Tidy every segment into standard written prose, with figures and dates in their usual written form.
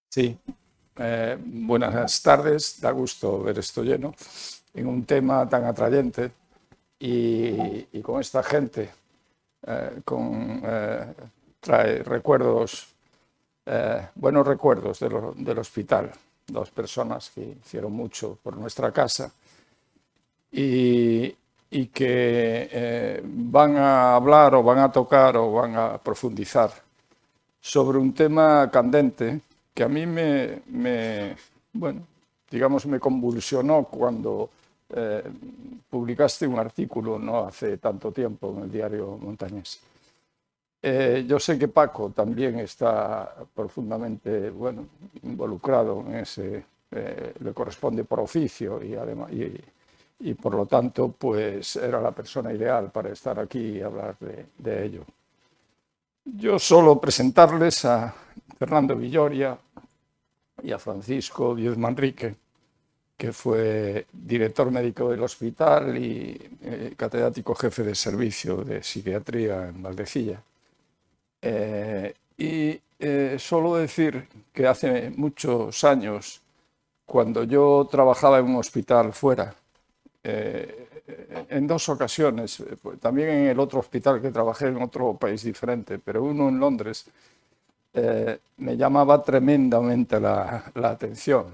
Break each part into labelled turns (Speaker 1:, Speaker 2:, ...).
Speaker 1: Sí, buenas tardes. Da gusto ver esto lleno en un tema tan atrayente y con esta gente trae recuerdos, buenos recuerdos del hospital. Dos personas que hicieron mucho por nuestra casa y que van a hablar o van a tocar o van a profundizar sobre un tema candente que a mí me convulsionó cuando publicaste un artículo no hace tanto tiempo en el diario Montañés. Yo sé que Paco también está profundamente involucrado en ese, le corresponde por oficio y por lo tanto pues era la persona ideal para estar aquí y hablar de ello. Yo solo presentarles a Fernando Villoria y a Francisco Díez Manrique, que fue director médico del hospital y catedrático jefe de servicio de psiquiatría en Valdecilla. Solo decir que hace muchos años, cuando yo trabajaba en un hospital fuera, en dos ocasiones, también en el otro hospital que trabajé en otro país diferente, pero uno en Londres, me llamaba tremendamente la atención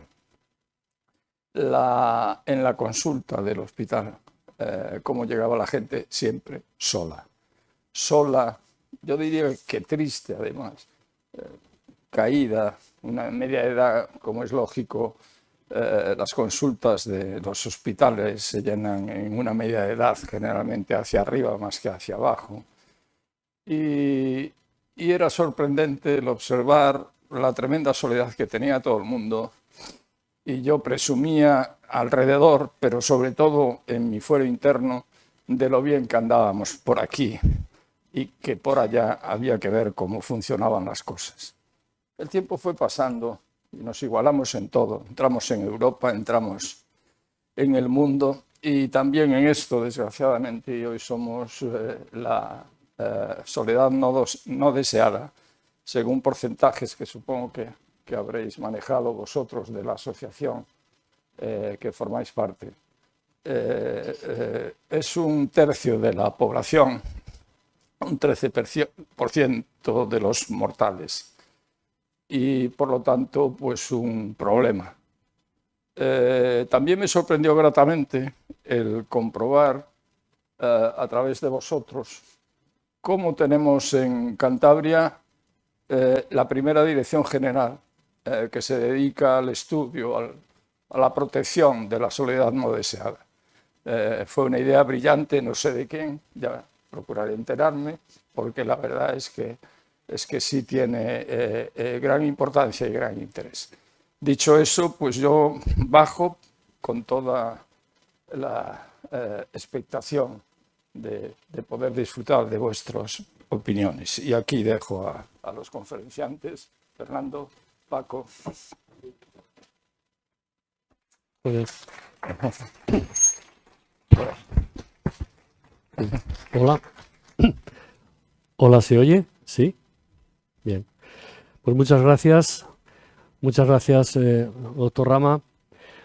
Speaker 1: en la consulta del hospital, cómo llegaba la gente siempre sola. Yo diría que triste además, caída, una media edad, como es lógico. Las consultas de los hospitales se llenan en una media edad, generalmente hacia arriba más que hacia abajo. Y era sorprendente el observar la tremenda soledad que tenía todo el mundo. Y yo presumía alrededor, pero sobre todo en mi fuero interno, de lo bien que andábamos por aquí y que por allá había que ver cómo funcionaban las cosas. El tiempo fue pasando y nos igualamos en todo. Entramos en Europa, entramos en el mundo y también en esto, desgraciadamente, y hoy somos la soledad no deseada, según porcentajes que supongo que habréis manejado vosotros de la asociación que formáis parte. Es un tercio de la población, un 13% de los mortales. Y por lo tanto, pues un problema. También me sorprendió gratamente el comprobar a través de vosotros cómo tenemos en Cantabria la primera dirección general que se dedica al estudio, a la protección de la soledad no deseada. Fue una idea brillante, no sé de quién, ya procuraré enterarme, porque la verdad es que sí tiene gran importancia y gran interés. Dicho eso, pues yo bajo con toda la expectación de poder disfrutar de vuestras opiniones. Y aquí dejo a los conferenciantes, Fernando, Paco.
Speaker 2: Hola. Hola, ¿se oye? ¿Sí? Bien. Pues muchas gracias, doctor Rama.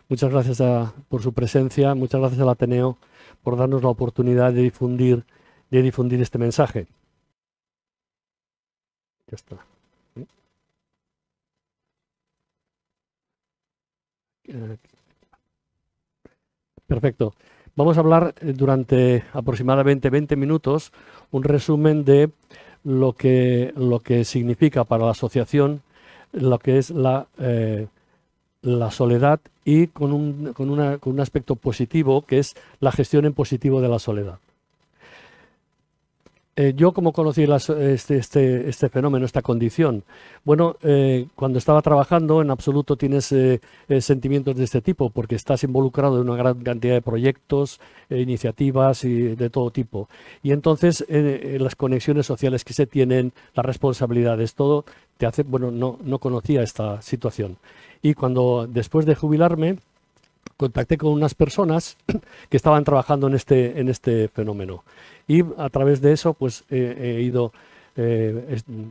Speaker 2: Muchas gracias por su presencia. Muchas gracias al Ateneo por darnos la oportunidad de difundir este mensaje. Ya está. Perfecto. Vamos a hablar durante aproximadamente 20 minutos un resumen de lo que significa para la asociación lo que es la soledad y con un aspecto positivo que es la gestión en positivo de la soledad. Yo, como conocí este fenómeno, esta condición, bueno, cuando estaba trabajando, en absoluto tienes sentimientos de este tipo, porque estás involucrado en una gran cantidad de proyectos, iniciativas y de todo tipo. Y entonces las conexiones sociales que se tienen, las responsabilidades, todo te hace, bueno, no conocía esta situación. Y cuando, después de jubilarme, contacté con unas personas que estaban trabajando en este fenómeno. Y a través de eso, pues he ido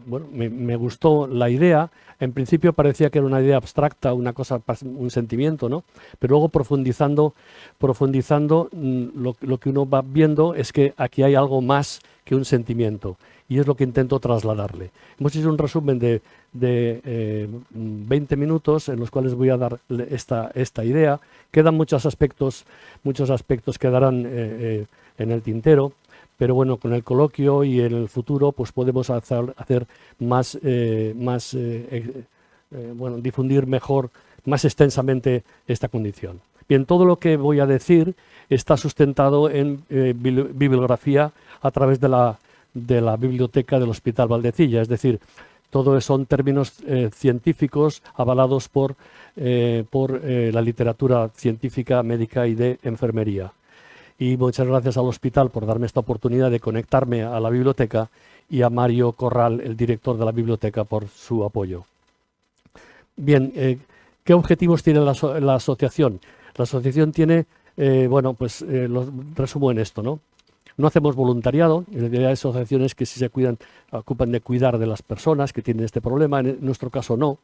Speaker 2: bueno, me gustó la idea. En principio parecía que era una idea abstracta, una cosa, un sentimiento, ¿no? Pero luego profundizando, lo que uno va viendo es que aquí hay algo más que un sentimiento, y es lo que intento trasladarle. Hemos hecho un resumen de 20 minutos en los cuales voy a dar esta idea. Quedan muchos aspectos quedarán en el tintero. Pero bueno, con el coloquio y en el futuro pues podemos hacer más, bueno, difundir mejor, más extensamente esta condición. Bien, todo lo que voy a decir está sustentado en bibliografía a través de la biblioteca del Hospital Valdecilla, es decir, todo son términos científicos avalados por la literatura científica, médica y de enfermería. Y muchas gracias al hospital por darme esta oportunidad de conectarme a la biblioteca, y a Mario Corral, el director de la biblioteca, por su apoyo. Bien, ¿qué objetivos tiene la asociación? La asociación tiene, bueno, pues lo resumo en esto, ¿no? No hacemos voluntariado, hay asociaciones que sí se ocupan de cuidar de las personas que tienen este problema, en nuestro caso no,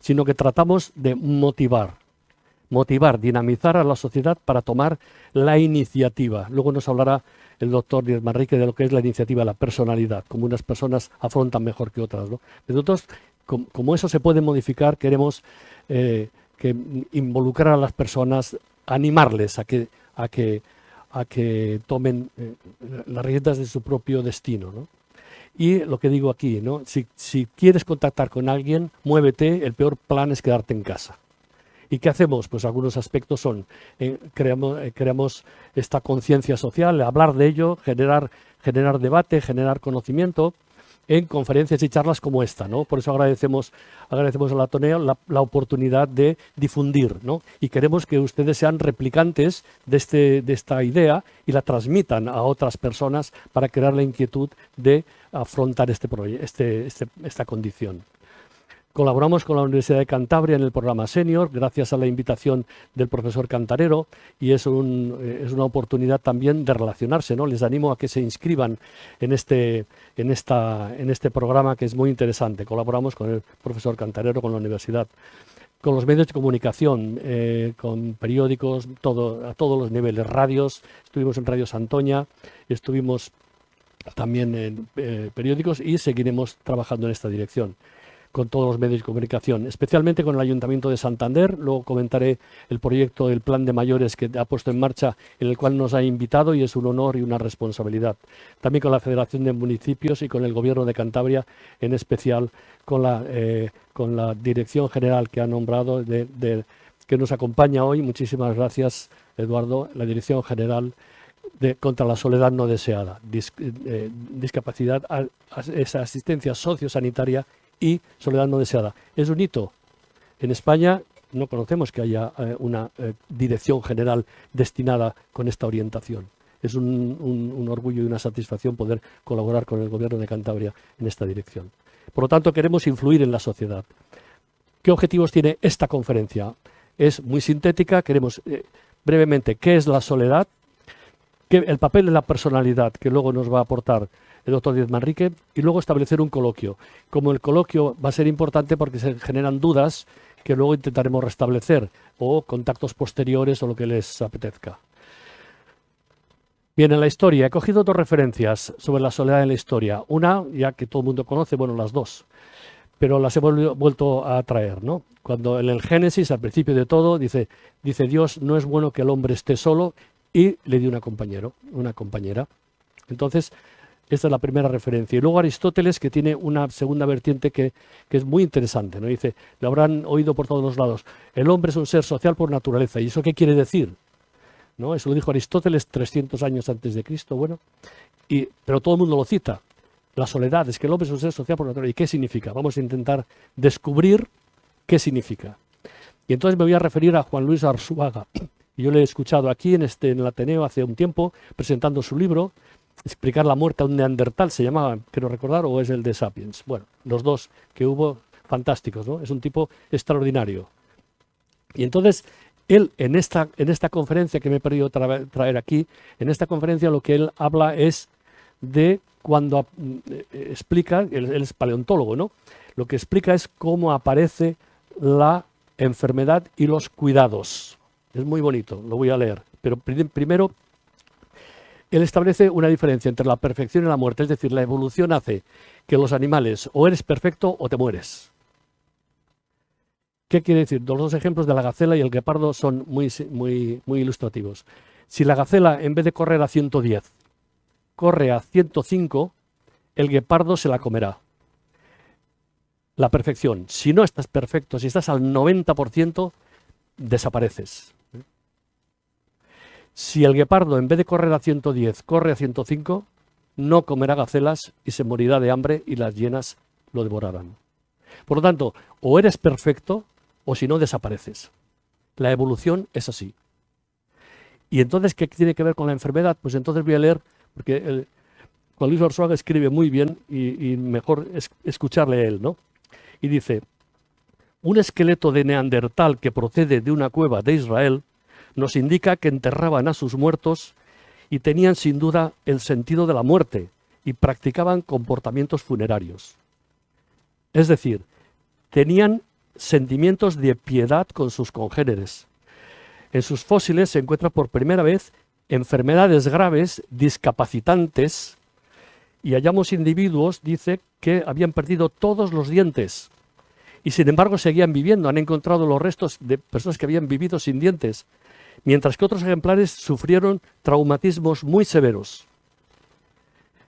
Speaker 2: sino que tratamos de motivar, dinamizar a la sociedad para tomar la iniciativa. Luego nos hablará el doctor Díaz Manrique de lo que es la iniciativa, la personalidad, como unas personas afrontan mejor que otras, ¿no? Nosotros, como eso se puede modificar, queremos que involucrar a las personas, animarles a que tomen las riendas de su propio destino, ¿no? Y lo que digo aquí, ¿no? Si quieres contactar con alguien, muévete, el peor plan es quedarte en casa. ¿Y qué hacemos? Pues algunos aspectos son, creamos esta conciencia social, hablar de ello, generar debate, generar conocimiento en conferencias y charlas como esta, ¿no? Por eso agradecemos al Ateneo la oportunidad de difundir, ¿no? Y queremos que ustedes sean replicantes de esta idea y la transmitan a otras personas para crear la inquietud de afrontar esta condición. Colaboramos con la Universidad de Cantabria en el programa Senior, gracias a la invitación del profesor Cantarero, y es una oportunidad también de relacionarse, ¿no? Les animo a que se inscriban en este programa, que es muy interesante. Colaboramos con el profesor Cantarero, con la universidad, con los medios de comunicación, con periódicos, a todos los niveles, radios. Estuvimos en Radio Santoña, estuvimos también en periódicos, y seguiremos trabajando en esta dirección con todos los medios de comunicación, especialmente con el Ayuntamiento de Santander. Luego comentaré el proyecto del Plan de Mayores que ha puesto en marcha, en el cual nos ha invitado, y es un honor y una responsabilidad. También con la Federación de Municipios y con el Gobierno de Cantabria, en especial con la Dirección General que ha nombrado, que nos acompaña hoy. Muchísimas gracias, Eduardo. La Dirección General contra la soledad no deseada, discapacidad, esa asistencia sociosanitaria y soledad no deseada. Es un hito. En España no conocemos que haya una dirección general destinada con esta orientación. Es un orgullo y una satisfacción poder colaborar con el Gobierno de Cantabria en esta dirección. Por lo tanto, queremos influir en la sociedad. ¿Qué objetivos tiene esta conferencia? Es muy sintética. Queremos brevemente qué es la soledad, el papel de la personalidad, que luego nos va a aportar el doctor Díaz Manrique, y luego establecer un coloquio. Como el coloquio va a ser importante porque se generan dudas que luego intentaremos restablecer, o contactos posteriores, o lo que les apetezca. Bien, en la historia he cogido dos referencias sobre la soledad en la historia. Una, ya que todo el mundo conoce, bueno, las dos, pero las he vuelto a traer, ¿no? Cuando en el Génesis, al principio de todo, dice Dios, no es bueno que el hombre esté solo, y le dio una compañera. Entonces, esta es la primera referencia. Y luego Aristóteles, que tiene una segunda vertiente que es muy interesante, ¿no? Dice, lo habrán oído por todos los lados, el hombre es un ser social por naturaleza. ¿Y eso qué quiere decir? ¿No? Eso lo dijo Aristóteles 300 años antes de Cristo. Bueno, pero todo el mundo lo cita. La soledad, es que el hombre es un ser social por naturaleza. ¿Y qué significa? Vamos a intentar descubrir qué significa. Y entonces me voy a referir a Juan Luis Arzuaga. Yo le he escuchado aquí en el Ateneo hace un tiempo, presentando su libro, Explicar la muerte a un neandertal, se llamaba, quiero recordar, o es el de Sapiens. Bueno, los dos que hubo, fantásticos, ¿no? Es un tipo extraordinario. Y entonces, él, en esta conferencia que me he perdido traer aquí, en esta conferencia lo que él habla es de cuando explica, él es paleontólogo, ¿no? Lo que explica es cómo aparece la enfermedad y los cuidados. Es muy bonito, lo voy a leer. Pero primero, él establece una diferencia entre la perfección y la muerte. Es decir, la evolución hace que los animales o eres perfecto o te mueres. ¿Qué quiere decir? Los dos ejemplos de la gacela y el guepardo son muy ilustrativos. Si la gacela, en vez de correr a 110, corre a 105, el guepardo se la comerá. La perfección. Si no estás perfecto, si estás al 90%, desapareces. Si el guepardo, en vez de correr a 110, corre a 105, no comerá gacelas y se morirá de hambre y las hienas lo devorarán. Por lo tanto, o eres perfecto o si no, desapareces. La evolución es así. Y entonces, ¿qué tiene que ver con la enfermedad? Pues entonces voy a leer, porque Juan Luis Arzuaga escribe muy bien y mejor escucharle a él, ¿no? Y dice, un esqueleto de neandertal que procede de una cueva de Israel nos indica que enterraban a sus muertos y tenían sin duda el sentido de la muerte y practicaban comportamientos funerarios. Es decir, tenían sentimientos de piedad con sus congéneres. En sus fósiles se encuentran por primera vez enfermedades graves, discapacitantes, y hallamos individuos, dice, que habían perdido todos los dientes y sin embargo seguían viviendo. Han encontrado los restos de personas que habían vivido sin dientes, mientras que otros ejemplares sufrieron traumatismos muy severos.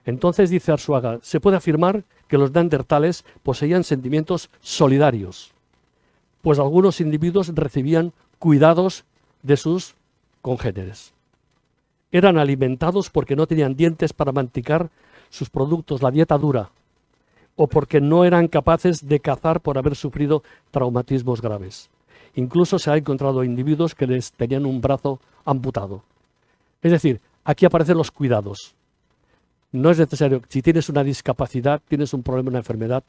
Speaker 2: Entonces, dice Arzuaga, se puede afirmar que los neandertales poseían sentimientos solidarios, pues algunos individuos recibían cuidados de sus congéneres. Eran alimentados porque no tenían dientes para masticar sus productos, la dieta dura, o porque no eran capaces de cazar por haber sufrido traumatismos graves. Incluso se ha encontrado individuos que les tenían un brazo amputado. Es decir, aquí aparecen los cuidados. No es necesario, si tienes una discapacidad, tienes un problema, una enfermedad,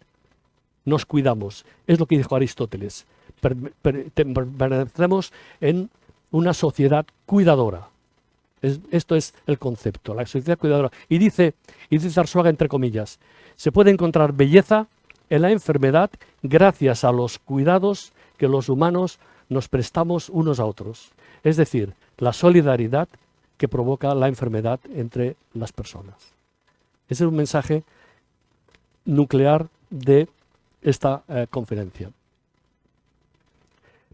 Speaker 2: nos cuidamos. Es lo que dijo Aristóteles. Permanecemos en una sociedad cuidadora. Esto es el concepto, la sociedad cuidadora. Y dice Arzuaga, entre comillas, se puede encontrar belleza en la enfermedad gracias a los cuidados que los humanos nos prestamos unos a otros. Es decir, la solidaridad que provoca la enfermedad entre las personas. Ese es un mensaje nuclear de esta conferencia.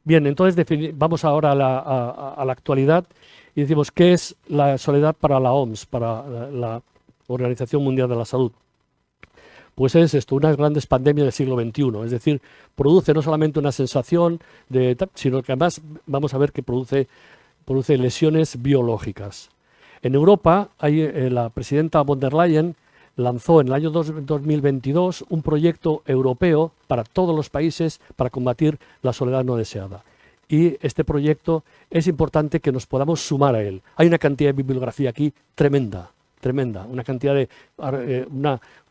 Speaker 2: Bien, entonces vamos ahora a la actualidad y decimos, ¿qué es la soledad para la OMS, para la Organización Mundial de la Salud? Pues es esto, una gran pandemia del siglo XXI, es decir, produce no solamente una sensación, sino que además vamos a ver que produce lesiones biológicas. En Europa, la presidenta von der Leyen lanzó en el año 2022 un proyecto europeo para todos los países para combatir la soledad no deseada. Y este proyecto es importante que nos podamos sumar a él. Hay una cantidad de bibliografía aquí tremenda, una cantidad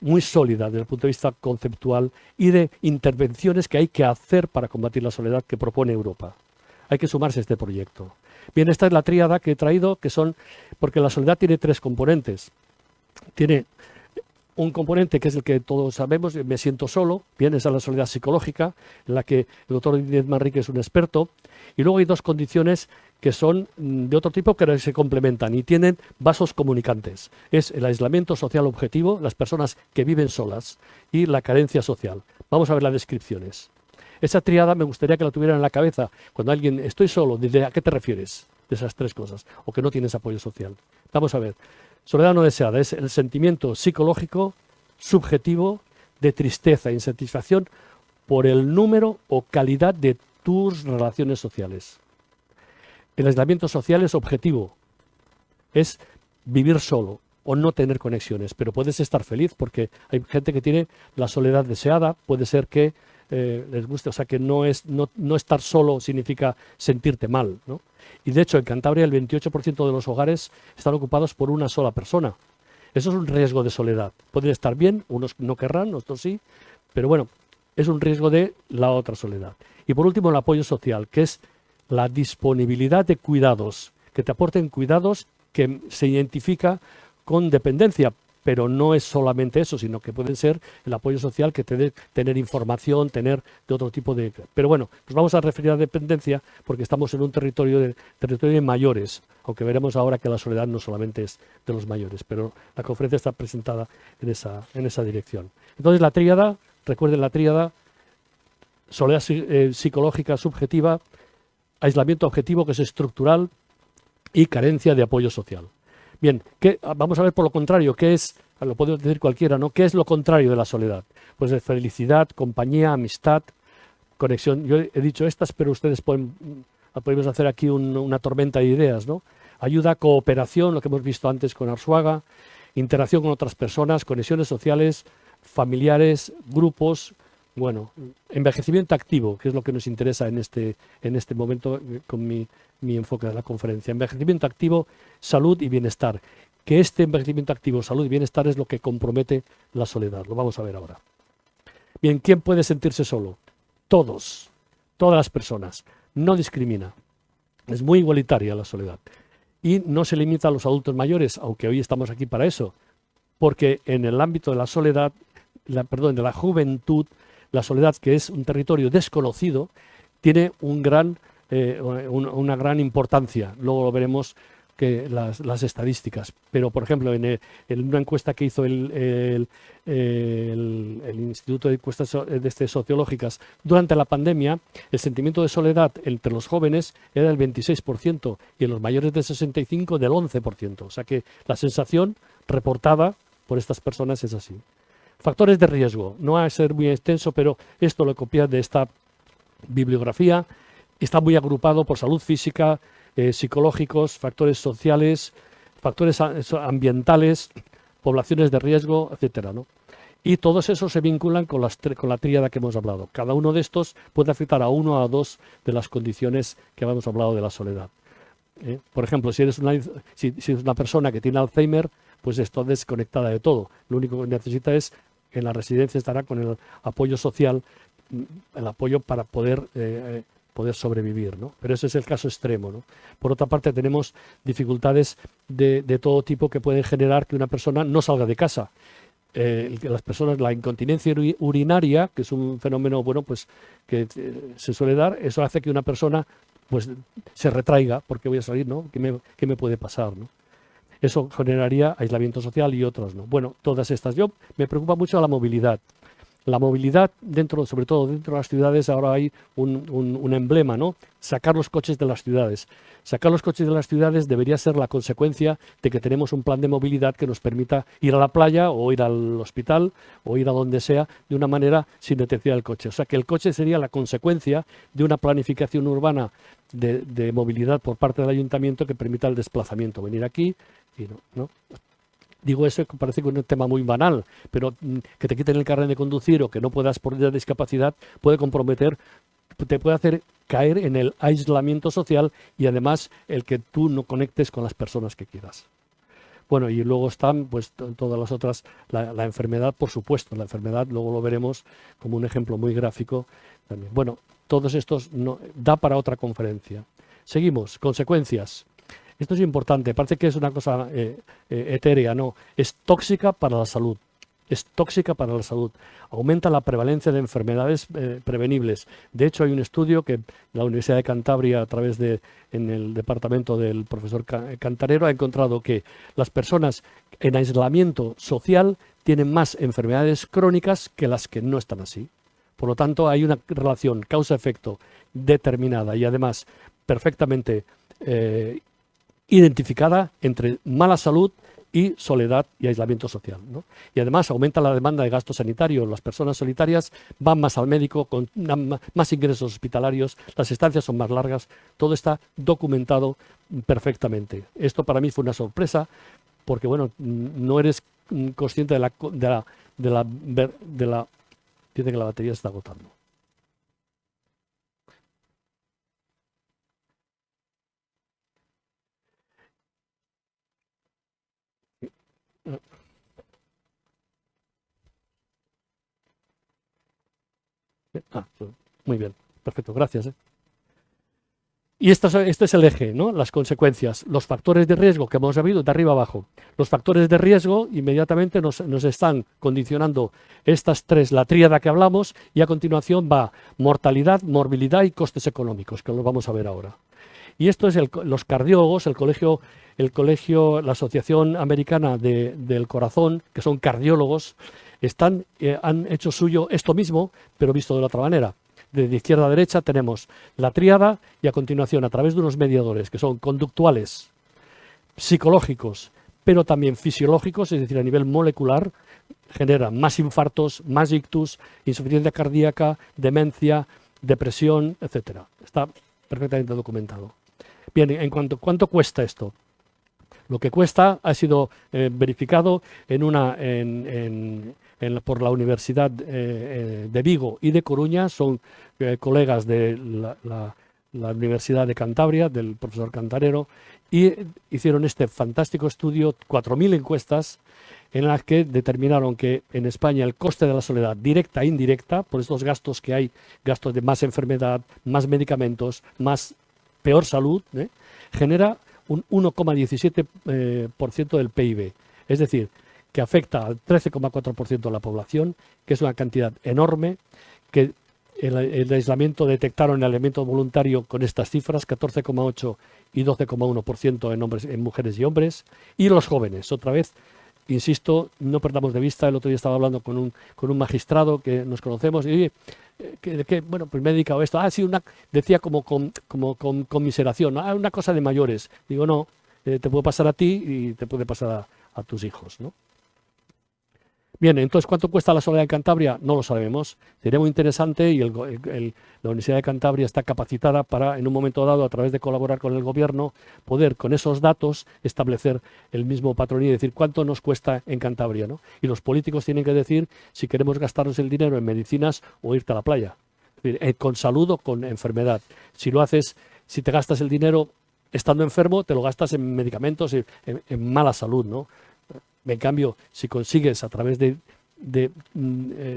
Speaker 2: muy sólida desde el punto de vista conceptual y de intervenciones que hay que hacer para combatir la soledad que propone Europa. Hay que sumarse a este proyecto. Bien, esta es la tríada que he traído, porque la soledad tiene tres componentes. Tiene un componente que es el que todos sabemos, me siento solo, bien, esa es la soledad psicológica, en la que el doctor Díez Manrique es un experto, y luego hay dos condiciones que son de otro tipo que se complementan y tienen vasos comunicantes. Es el aislamiento social objetivo, las personas que viven solas, y la carencia social. Vamos a ver las descripciones. Esa triada me gustaría que la tuvieran en la cabeza. Cuando alguien, estoy solo, ¿a qué te refieres de esas tres cosas? O que no tienes apoyo social. Vamos a ver. Soledad no deseada es el sentimiento psicológico, subjetivo, de tristeza e insatisfacción por el número o calidad de tus relaciones sociales. El aislamiento social es objetivo, es vivir solo o no tener conexiones, pero puedes estar feliz porque hay gente que tiene la soledad deseada, puede ser que les guste, o sea que no estar solo significa sentirte mal, ¿no? Y de hecho en Cantabria el 28% de los hogares están ocupados por una sola persona. Eso es un riesgo de soledad. Pueden estar bien, unos no querrán, otros sí, pero bueno, es un riesgo de la otra soledad. Y por último el apoyo social, que es la disponibilidad de cuidados, que te aporten cuidados que se identifica con dependencia, pero no es solamente eso, sino que pueden ser el apoyo social que te dé tener información, tener de otro tipo de... Pero bueno, nos vamos a referir a dependencia porque estamos en un territorio de mayores, aunque veremos ahora que la soledad no solamente es de los mayores, pero la conferencia está presentada en esa dirección. Entonces la tríada, recuerden la tríada, soledad psicológica subjetiva, aislamiento objetivo, que es estructural, y carencia de apoyo social. Bien, vamos a ver por lo contrario, ¿qué es? Lo puede decir cualquiera, ¿no? ¿Qué es lo contrario de la soledad? Pues de felicidad, compañía, amistad, conexión. Yo he dicho estas, pero ustedes podemos hacer aquí una tormenta de ideas, ¿no? Ayuda, cooperación, lo que hemos visto antes con Arzuaga, interacción con otras personas, conexiones sociales, familiares, grupos. Bueno, envejecimiento activo, que es lo que nos interesa en este momento con mi enfoque de la conferencia. Envejecimiento activo, salud y bienestar. Que este envejecimiento activo, salud y bienestar es lo que compromete la soledad. Lo vamos a ver ahora. Bien, ¿quién puede sentirse solo? Todos, todas las personas. No discrimina. Es muy igualitaria la soledad. Y no se limita a los adultos mayores, aunque hoy estamos aquí para eso. Porque en el ámbito de la soledad, de la juventud, la soledad, que es un territorio desconocido, tiene una gran importancia. Luego lo veremos que las estadísticas. Pero, por ejemplo, en una encuesta que hizo el Instituto de Encuestas Sociológicas durante la pandemia, el sentimiento de soledad entre los jóvenes era del 26% y en los mayores de 65 del 11%. O sea que la sensación reportada por estas personas es así. Factores de riesgo. No va a ser muy extenso, pero esto lo copié de esta bibliografía. Está muy agrupado por salud física, psicológicos, factores sociales, factores ambientales, poblaciones de riesgo, etcétera, ¿no? Y todos esos se vinculan con la tríada que hemos hablado. Cada uno de estos puede afectar a uno o a dos de las condiciones que habíamos hablado de la soledad. Por ejemplo, si eres una persona que tiene Alzheimer, pues está desconectada de todo. Lo único que necesita es, en la residencia estará con el apoyo social, el apoyo para poder sobrevivir, ¿no? Pero ese es el caso extremo, ¿no? Por otra parte, tenemos dificultades de todo tipo que pueden generar que una persona no salga de casa. Las personas, la incontinencia urinaria, que es un fenómeno, bueno, pues que se suele dar, eso hace que una persona pues se retraiga, porque voy a salir, ¿no? ¿Qué me puede pasar, ¿no? Eso generaría aislamiento social y otros, ¿no? Bueno, todas estas. Me preocupa mucho la movilidad. La movilidad, sobre todo dentro de las ciudades, ahora hay un emblema, ¿no? Sacar los coches de las ciudades. Sacar los coches de las ciudades debería ser la consecuencia de que tenemos un plan de movilidad que nos permita ir a la playa o ir al hospital o ir a donde sea de una manera sin necesidad del coche. O sea que el coche sería la consecuencia de una planificación urbana de movilidad por parte del ayuntamiento que permita el desplazamiento. Venir aquí y no. Digo eso que parece que es un tema muy banal, pero que te quiten el carnet de conducir o que no puedas por discapacidad puede comprometer, te puede hacer caer en el aislamiento social y además el que tú no conectes con las personas que quieras. Bueno, y luego están pues todas las otras, la enfermedad, por supuesto, la enfermedad, luego lo veremos como un ejemplo muy gráfico también. Bueno, todos estos da para otra conferencia. Seguimos, consecuencias. Esto es importante, parece que es una cosa etérea, no, es tóxica para la salud. Es tóxica para la salud. Aumenta la prevalencia de enfermedades prevenibles. De hecho, hay un estudio que la Universidad de Cantabria, en el departamento del profesor Cantarero, ha encontrado que las personas en aislamiento social tienen más enfermedades crónicas que las que no están así. Por lo tanto, hay una relación causa-efecto determinada y además perfectamente identificada entre mala salud y soledad y aislamiento social, ¿no? Y además aumenta la demanda de gasto sanitario. Las personas solitarias van más al médico, con más ingresos hospitalarios, las estancias son más largas, todo está documentado perfectamente. Esto para mí fue una sorpresa porque, bueno, no eres consciente dice que la batería se está agotando. Muy bien, perfecto, gracias. Y este es el eje, ¿no? Las consecuencias, los factores de riesgo que hemos habido de arriba abajo. Los factores de riesgo inmediatamente nos están condicionando estas tres, la tríada que hablamos, y a continuación va mortalidad, morbilidad y costes económicos, que lo vamos a ver ahora. Y esto es los cardiólogos, el colegio, la Asociación Americana del Corazón, que son cardiólogos, han hecho suyo esto mismo, pero visto de la otra manera. De izquierda a derecha tenemos la tríada y a continuación, a través de unos mediadores que son conductuales, psicológicos, pero también fisiológicos, es decir, a nivel molecular, generan más infartos, más ictus, insuficiencia cardíaca, demencia, depresión, etc. Está perfectamente documentado. Bien, ¿cuánto cuesta esto? Lo que cuesta ha sido verificado por la Universidad de Vigo y de Coruña, son colegas de la Universidad de Cantabria, del profesor Cantarero, y hicieron este fantástico estudio, 4.000 encuestas, en las que determinaron que en España el coste de la soledad, directa e indirecta, por estos gastos que hay, gastos de más enfermedad, más medicamentos, más peor salud, genera un 1,17% del PIB. Es decir, que afecta al 13,4% de la población, que es una cantidad enorme, que el aislamiento detectaron el aislamiento voluntario con estas cifras, 14,8 y 12,1% en mujeres y hombres, y los jóvenes, otra vez, insisto, no perdamos de vista, el otro día estaba hablando con un magistrado que nos conocemos, y bueno, pues me he dedicado a esto, sí, decía como con conmiseración, ¿no? Una cosa de mayores. Digo, no, te puede pasar a ti y te puede pasar a tus hijos, ¿no? Bien, entonces, ¿cuánto cuesta la soledad en Cantabria? No lo sabemos. Sería muy interesante y la Universidad de Cantabria está capacitada para, en un momento dado, a través de colaborar con el gobierno, poder, con esos datos, establecer el mismo patrón y decir cuánto nos cuesta en Cantabria, ¿no? Y los políticos tienen que decir si queremos gastarnos el dinero en medicinas o irte a la playa. Es decir, con salud o con enfermedad. Si te gastas el dinero estando enfermo, te lo gastas en medicamentos, en mala salud, ¿no? En cambio, si consigues a través de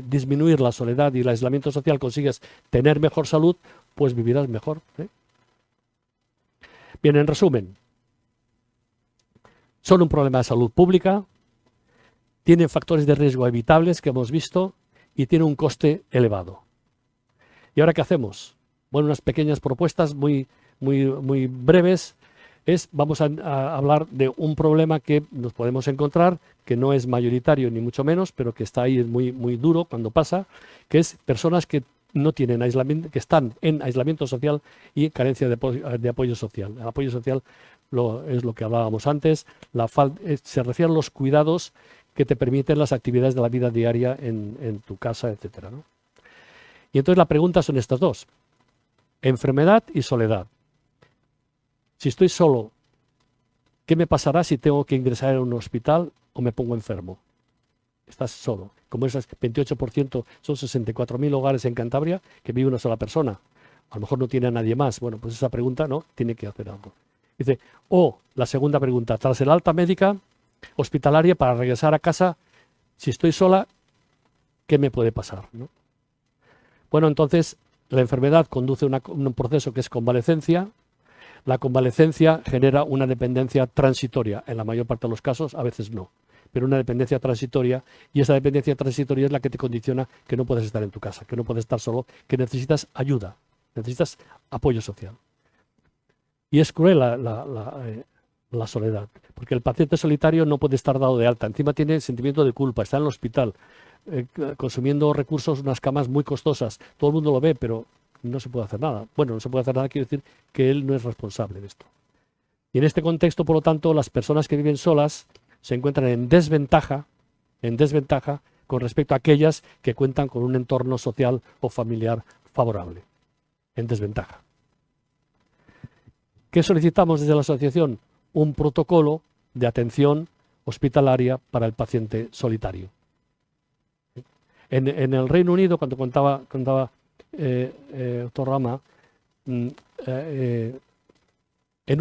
Speaker 2: disminuir la soledad y el aislamiento social, consigues tener mejor salud, pues vivirás mejor, ¿eh? Bien, en resumen, son un problema de salud pública, tienen factores de riesgo evitables que hemos visto y tienen un coste elevado. ¿Y ahora qué hacemos? Bueno, unas pequeñas propuestas muy breves. Vamos a hablar de un problema que nos podemos encontrar, que no es mayoritario ni mucho menos, pero que está ahí, es muy duro cuando pasa, que es personas que no tienen aislamiento, que están en aislamiento social y carencia de apoyo social. El apoyo social es lo que hablábamos antes, se refiere a los cuidados que te permiten las actividades de la vida diaria en tu casa, etcétera, ¿no? Y entonces la pregunta son estas dos: enfermedad y soledad. Si estoy solo, ¿qué me pasará si tengo que ingresar en un hospital o me pongo enfermo? Estás solo. Como esas 28%, son 64.000 hogares en Cantabria que vive una sola persona. A lo mejor no tiene a nadie más. Bueno, pues esa pregunta no, tiene que hacer algo. Dice, la segunda pregunta, tras el alta médica hospitalaria para regresar a casa, si estoy sola, ¿qué me puede pasar, ¿no? Bueno, entonces la enfermedad conduce a un proceso que es convalecencia. La convalecencia genera una dependencia transitoria, en la mayor parte de los casos, a veces no, pero una dependencia transitoria, y esa dependencia transitoria es la que te condiciona que no puedes estar en tu casa, que no puedes estar solo, que necesitas ayuda, necesitas apoyo social. Y es cruel la soledad, porque el paciente solitario no puede estar dado de alta, encima tiene sentimiento de culpa, está en el hospital, consumiendo recursos, unas camas muy costosas, todo el mundo lo ve, pero no se puede hacer nada. Bueno, no se puede hacer nada, quiere decir que él no es responsable de esto. Y en este contexto, por lo tanto, las personas que viven solas se encuentran en desventaja con respecto a aquellas que cuentan con un entorno social o familiar favorable. En desventaja. ¿Qué solicitamos desde la asociación? Un protocolo de atención hospitalaria para el paciente solitario. En el Reino Unido, cuando contaba doctor Rama, en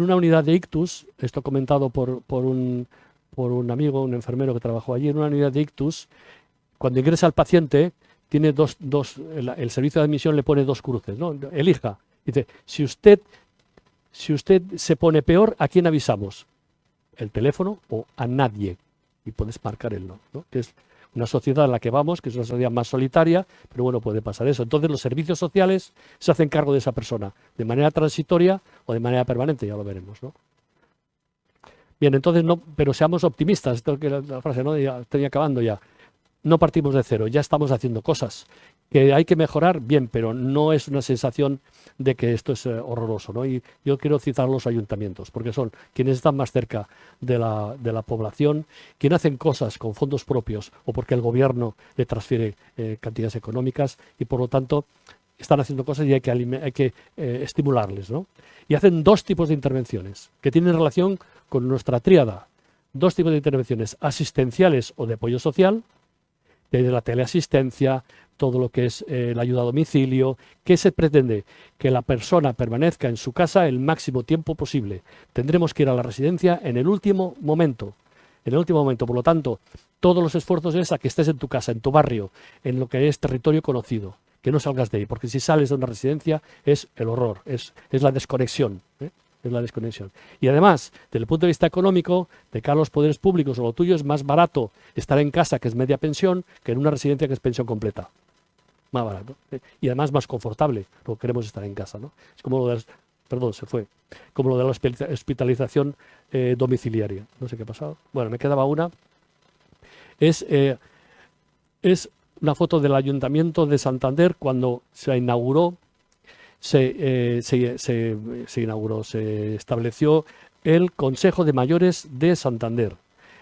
Speaker 2: una unidad de ictus, esto comentado por un amigo, un enfermero que trabajó allí, en una unidad de ictus, cuando ingresa el paciente, tiene el servicio de admisión le pone dos cruces, ¿no? Elija. Dice, si usted Si usted se pone peor, ¿a quién avisamos? ¿El teléfono o a nadie? Y puedes marcar el no, ¿no? Que es una sociedad en la que vamos, que es una sociedad más solitaria, pero bueno, puede pasar eso. Entonces los servicios sociales se hacen cargo de esa persona, de manera transitoria o de manera permanente, ya lo veremos, ¿no? Bien, entonces no, pero seamos optimistas, esto que la frase, ¿no? Ya estoy acabando ya. No partimos de cero, ya estamos haciendo cosas. Que hay que mejorar, bien, pero no es una sensación de que esto es horroroso, ¿no? Y yo quiero citar los ayuntamientos, porque son quienes están más cerca de la población, quienes hacen cosas con fondos propios o porque el gobierno le transfiere cantidades económicas y por lo tanto están haciendo cosas y hay que estimularles, ¿no? Y hacen dos tipos de intervenciones que tienen relación con nuestra tríada. Dos tipos de intervenciones asistenciales o de apoyo social, desde la teleasistencia, todo lo que es la ayuda a domicilio. ¿Qué se pretende? Que la persona permanezca en su casa el máximo tiempo posible. Tendremos que ir a la residencia en el último momento. En el último momento, por lo tanto, todos los esfuerzos es a que estés en tu casa, en tu barrio, en lo que es territorio conocido, que no salgas de ahí, porque si sales de una residencia es el horror, es la desconexión, ¿eh? Es la desconexión. Y además, desde el punto de vista económico, de cara a los poderes públicos o lo tuyo, es más barato estar en casa, que es media pensión, que en una residencia que es pensión completa. Más barato. Y además más confortable, porque queremos estar en casa, ¿no? Es como lo de como lo de la hospitalización domiciliaria. No sé qué ha pasado. Bueno, me quedaba una. Es una foto del Ayuntamiento de Santander cuando se inauguró. Se estableció el Consejo de Mayores de Santander.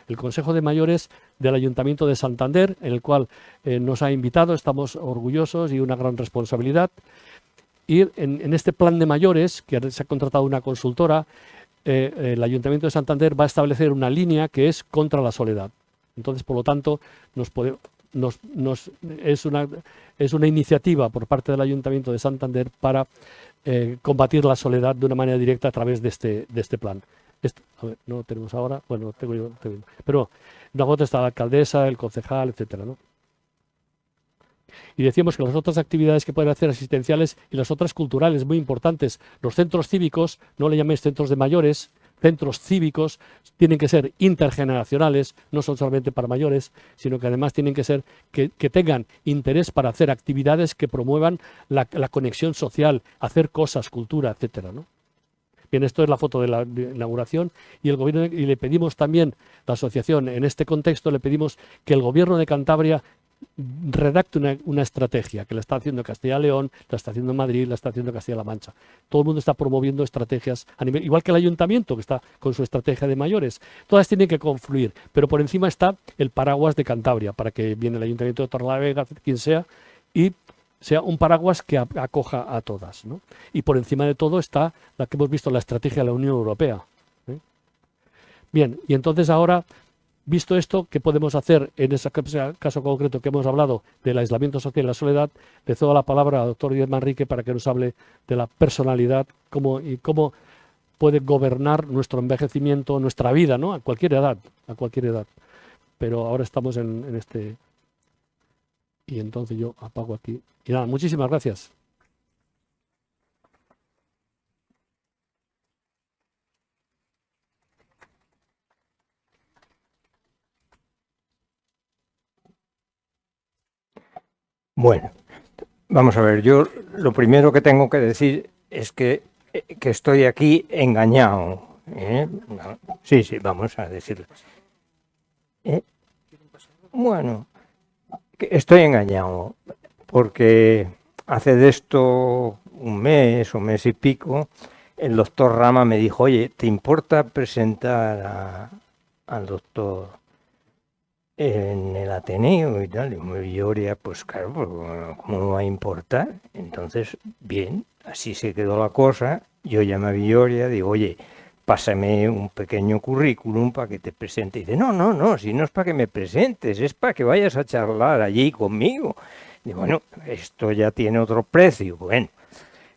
Speaker 2: El Consejo de Mayores del Ayuntamiento de Santander, en el cual nos ha invitado, estamos orgullosos y una gran responsabilidad. Y en este plan de mayores, que se ha contratado una consultora, el Ayuntamiento de Santander va a establecer una línea que es contra la soledad. Entonces, por lo tanto, es una iniciativa por parte del Ayuntamiento de Santander para combatir la soledad de una manera directa a través de este plan. A ver, no lo tenemos ahora, bueno, tengo yo, pero en la foto está la alcaldesa, el concejal, etcétera, ¿no? Y decíamos que las otras actividades que pueden hacer asistenciales y las otras culturales muy importantes, los centros cívicos, no le llaméis centros de mayores, centros cívicos tienen que ser intergeneracionales, no son solamente para mayores, sino que además tienen que ser que tengan interés para hacer actividades que promuevan la conexión social, hacer cosas, cultura, etcétera, ¿no? Bien, esto es la foto de la inauguración y el gobierno, y le pedimos también, la asociación, en este contexto, le pedimos que el gobierno de Cantabria redacte una estrategia, que la está haciendo Castilla y León, la está haciendo Madrid, la está haciendo Castilla-La Mancha. Todo el mundo está promoviendo estrategias a nivel, igual que el ayuntamiento, que está con su estrategia de mayores. Todas tienen que confluir, pero por encima está el paraguas de Cantabria, para que viene el ayuntamiento de Torrelavega, quien sea, y sea un paraguas que acoja a todas, ¿no? Y por encima de todo está la que hemos visto, la estrategia de la Unión Europea, ¿eh? Bien, y entonces ahora, visto esto, ¿qué podemos hacer en ese caso concreto que hemos hablado del aislamiento social y la soledad? Le cedo la palabra al doctor Guillermo Manrique para que nos hable de la personalidad y cómo puede gobernar nuestro envejecimiento, nuestra vida, ¿no? A cualquier edad, a cualquier edad. Pero ahora estamos en este... Y entonces yo apago aquí. Y nada, muchísimas gracias.
Speaker 3: Bueno, vamos a ver, yo lo primero que tengo que decir es que estoy aquí engañado, ¿eh? Sí, vamos a decirlo. Bueno, que estoy engañado, porque hace de esto un mes o mes y pico, el doctor Rama me dijo, oye, ¿te importa presentar al doctor en el Ateneo y tal? Y Villoria, pues claro, pues, ¿cómo no va a importar? Entonces, bien, así se quedó la cosa. Yo llamé a Villoria, digo, oye, pásame un pequeño currículum para que te presente. Y dice, no, si no es para que me presentes, es para que vayas a charlar allí conmigo. Digo, bueno, esto ya tiene otro precio. Bueno,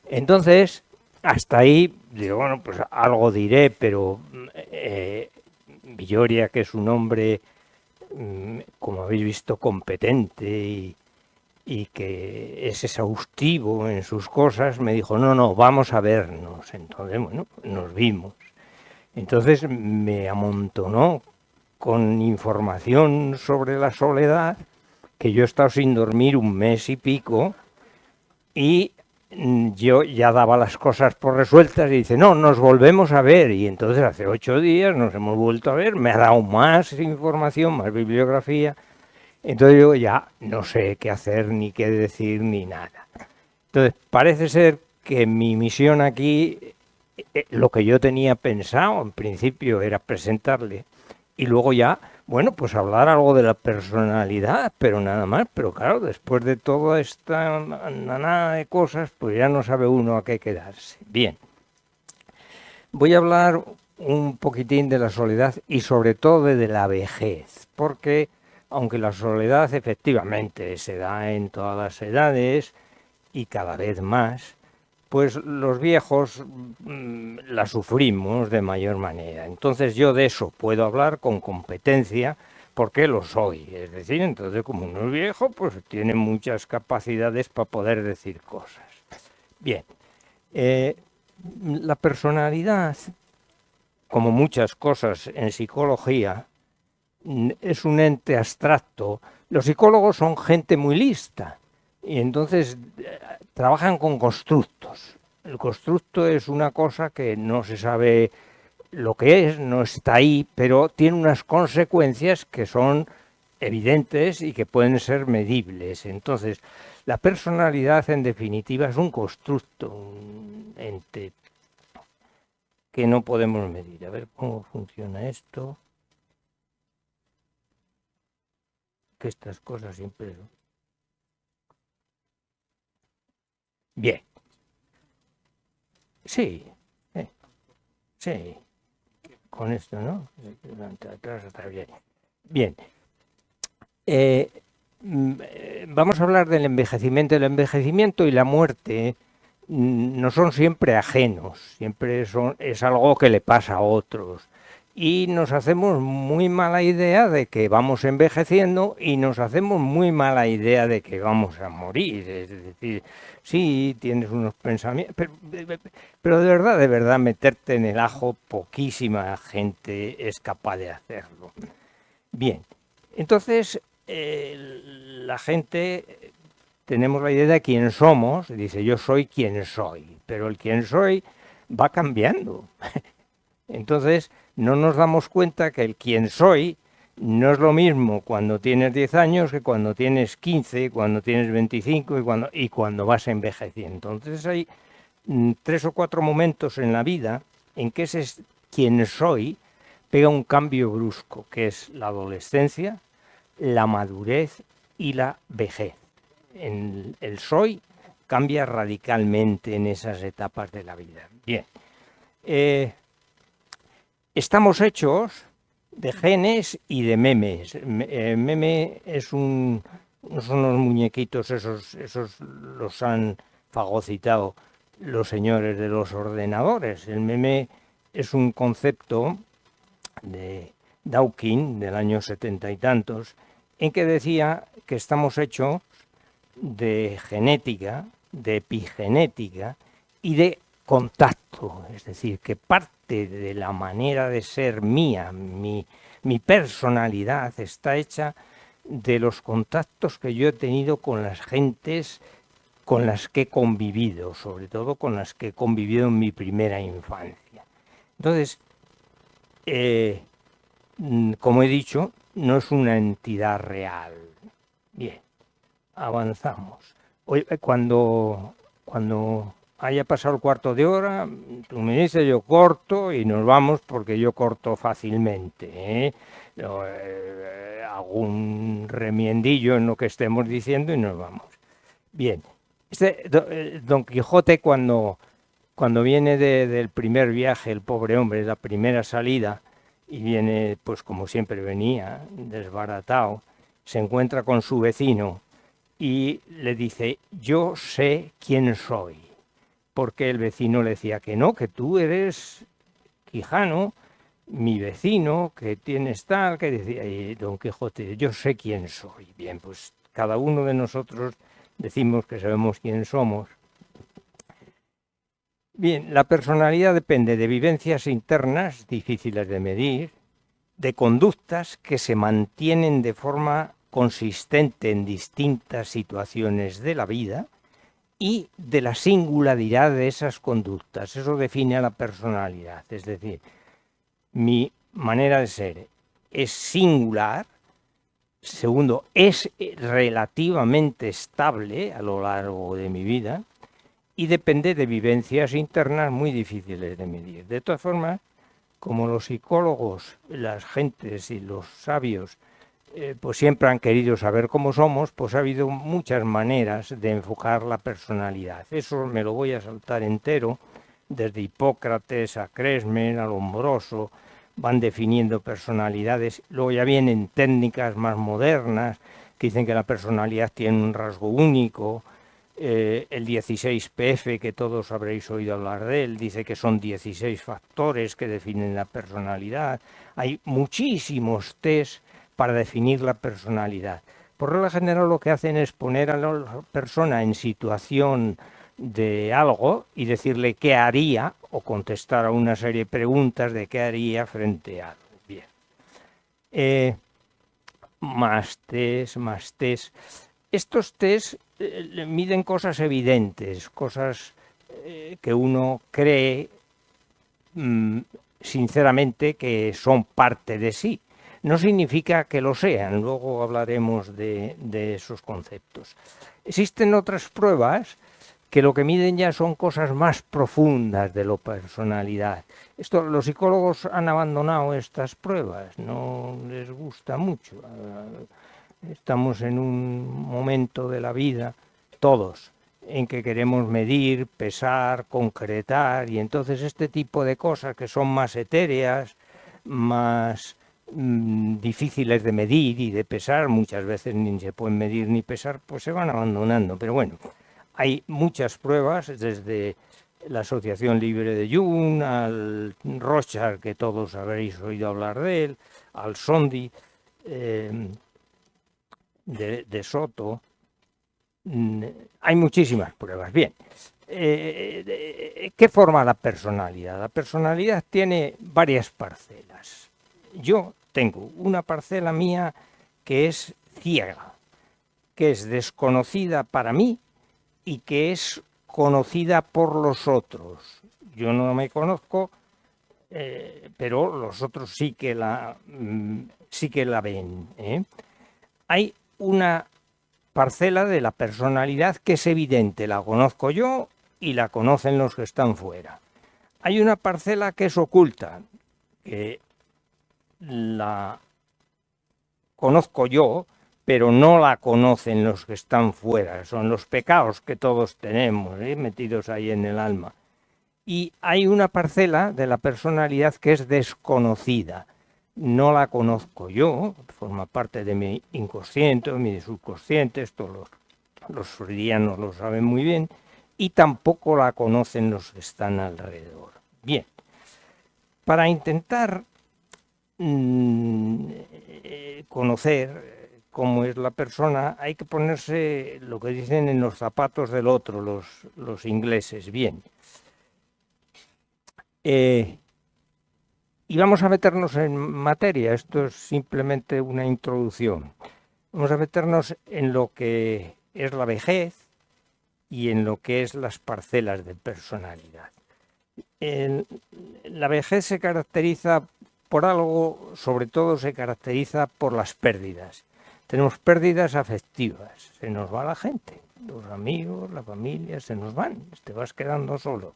Speaker 3: entonces, hasta ahí, digo, bueno, pues algo diré, pero Villoria, que es un hombre, como habéis visto, competente y que es exhaustivo en sus cosas, me dijo, no, vamos a vernos. Entonces, bueno, nos vimos. Entonces me amontonó con información sobre la soledad, que yo he estado sin dormir un mes y pico, y yo ya daba las cosas por resueltas y dice, no, nos volvemos a ver. Y entonces hace 8 días nos hemos vuelto a ver, me ha dado más información, más bibliografía. Entonces yo ya no sé qué hacer, ni qué decir, ni nada. Entonces parece ser que mi misión aquí, lo que yo tenía pensado en principio era presentarle y luego ya, bueno, pues hablar algo de la personalidad, pero nada más. Pero claro, después de toda esta nanada de cosas, pues ya no sabe uno a qué quedarse. Bien, voy a hablar un poquitín de la soledad y sobre todo de la vejez, porque aunque la soledad efectivamente se da en todas las edades y cada vez más, pues los viejos la sufrimos de mayor manera. Entonces yo de eso puedo hablar con competencia porque lo soy. Es decir, entonces como uno es viejo, pues tiene muchas capacidades para poder decir cosas. Bien, la personalidad, como muchas cosas en psicología, es un ente abstracto. Los psicólogos son gente muy lista y entonces trabajan con constructos. El constructo es una cosa que no se sabe lo que es, no está ahí, pero tiene unas consecuencias que son evidentes y que pueden ser medibles. Entonces, la personalidad en definitiva es un constructo, un ente que no podemos medir. A ver cómo funciona esto. Que estas cosas siempre son. Bien. Sí. Sí. Con esto, ¿no? Atrás está bien. Bien. Vamos a hablar del envejecimiento. El envejecimiento y la muerte no son siempre ajenos. Siempre es algo que le pasa a otros. Y nos hacemos muy mala idea de que vamos envejeciendo y nos hacemos muy mala idea de que vamos a morir. Es decir, sí, tienes unos pensamientos, pero de verdad, meterte en el ajo, poquísima gente es capaz de hacerlo. Bien, entonces la gente, tenemos la idea de quién somos, dice yo soy quien soy, pero el quién soy va cambiando. Entonces, no nos damos cuenta que el quién soy no es lo mismo cuando tienes 10 años que cuando tienes 15, cuando tienes 25 y cuando vas envejeciendo. Entonces hay 3 o 4 momentos en la vida en que ese quién soy pega un cambio brusco, que es la adolescencia, la madurez y la vejez. El soy cambia radicalmente en esas etapas de la vida. Bien. Estamos hechos de genes y de memes. Meme son unos muñequitos, esos los han fagocitado los señores de los ordenadores. El meme es un concepto de Dawkins del año 70 y tantos, en que decía que estamos hechos de genética, de epigenética y de contacto, es decir, que parte de la manera de ser mía, mi personalidad está hecha de los contactos que yo he tenido con las gentes con las que he convivido, sobre todo con las que he convivido en mi primera infancia. Entonces, como he dicho, no es una entidad real. Bien, avanzamos. Hoy, cuando haya pasado el cuarto de hora, tú me dices, yo corto y nos vamos porque yo corto fácilmente. Hago un remiendillo en lo que estemos diciendo y nos vamos. Bien, Don Quijote cuando viene del primer viaje, el pobre hombre, la primera salida, y viene, pues como siempre venía, desbaratado, se encuentra con su vecino y le dice, yo sé quién soy. Porque el vecino le decía que no, que tú eres Quijano, mi vecino, que tienes tal, que decía, y Don Quijote, yo sé quién soy. Bien, pues cada uno de nosotros decimos que sabemos quién somos. Bien, la personalidad depende de vivencias internas difíciles de medir, de conductas que se mantienen de forma consistente en distintas situaciones de la vida y de la singularidad de esas conductas. Eso define a la personalidad, es decir, mi manera de ser es singular. Segundo, es relativamente estable a lo largo de mi vida y depende de vivencias internas muy difíciles de medir. De todas formas, como los psicólogos, las gentes y los sabios pues siempre han querido saber cómo somos, pues ha habido muchas maneras de enfocar la personalidad. Eso me lo voy a saltar entero, desde Hipócrates a Kresmer, a Lombroso, van definiendo personalidades. Luego ya vienen técnicas más modernas que dicen que la personalidad tiene un rasgo único. El 16PF, que todos habréis oído hablar de él, dice que son 16 factores que definen la personalidad. Hay muchísimos test para definir la personalidad. Por regla general lo que hacen es poner a la persona en situación de algo y decirle qué haría o contestar a una serie de preguntas de qué haría frente a algo. Bien. Más test. Estos test miden cosas evidentes, cosas que uno cree sinceramente que son parte de sí. No significa que lo sean, luego hablaremos de esos conceptos. Existen otras pruebas que lo que miden ya son cosas más profundas de la personalidad. Los psicólogos han abandonado estas pruebas, no les gusta mucho. Estamos en un momento de la vida, todos, en que queremos medir, pesar, concretar, y entonces este tipo de cosas que son más etéreas, más difíciles de medir y de pesar, muchas veces ni se pueden medir ni pesar, pues se van abandonando. Pero bueno, hay muchas pruebas, desde la Asociación Libre de Jung, al Rorschach, que todos habréis oído hablar de él, al Sondhi, de Soto. Hay muchísimas pruebas. Bien, ¿qué forma la personalidad? La personalidad tiene varias parcelas. Yo tengo una parcela mía que es ciega, que es desconocida para mí y que es conocida por los otros. Yo no me conozco, pero los otros sí que la ven. Hay una parcela de la personalidad que es evidente, la conozco yo y la conocen los que están fuera. Hay una parcela que es oculta, que la conozco yo, pero no la conocen los que están fuera. Son los pecados que todos tenemos, metidos ahí en el alma. Y hay una parcela de la personalidad que es desconocida. No la conozco yo, forma parte de mi inconsciente, de mi subconsciente, esto los freudianos lo saben muy bien, y tampoco la conocen los que están alrededor. Bien, para intentar conocer cómo es la persona, hay que ponerse lo que dicen en los zapatos del otro, los ingleses. Bien. Y vamos a meternos en materia, esto es simplemente una introducción. Vamos a meternos en lo que es la vejez y en lo que es las parcelas de personalidad. La vejez se caracteriza por algo, sobre todo se caracteriza por las pérdidas. Tenemos pérdidas afectivas, se nos va la gente, los amigos, la familia, se nos van, te vas quedando solo.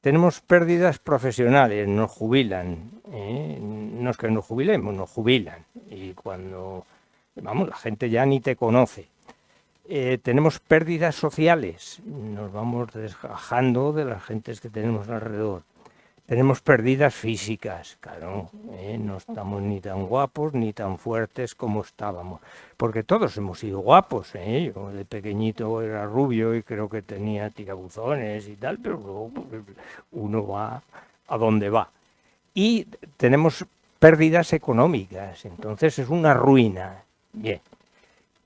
Speaker 3: Tenemos pérdidas profesionales, nos jubilan, no es que nos jubilemos, nos jubilan. Y cuando, vamos, la gente ya ni te conoce. Tenemos pérdidas sociales, nos vamos desgajando de las gentes que tenemos alrededor. Tenemos pérdidas físicas, claro, no estamos ni tan guapos ni tan fuertes como estábamos, porque todos hemos sido guapos, yo de pequeñito era rubio y creo que tenía tirabuzones y tal, pero luego uno va a donde va. Y tenemos pérdidas económicas, entonces es una ruina. Bien.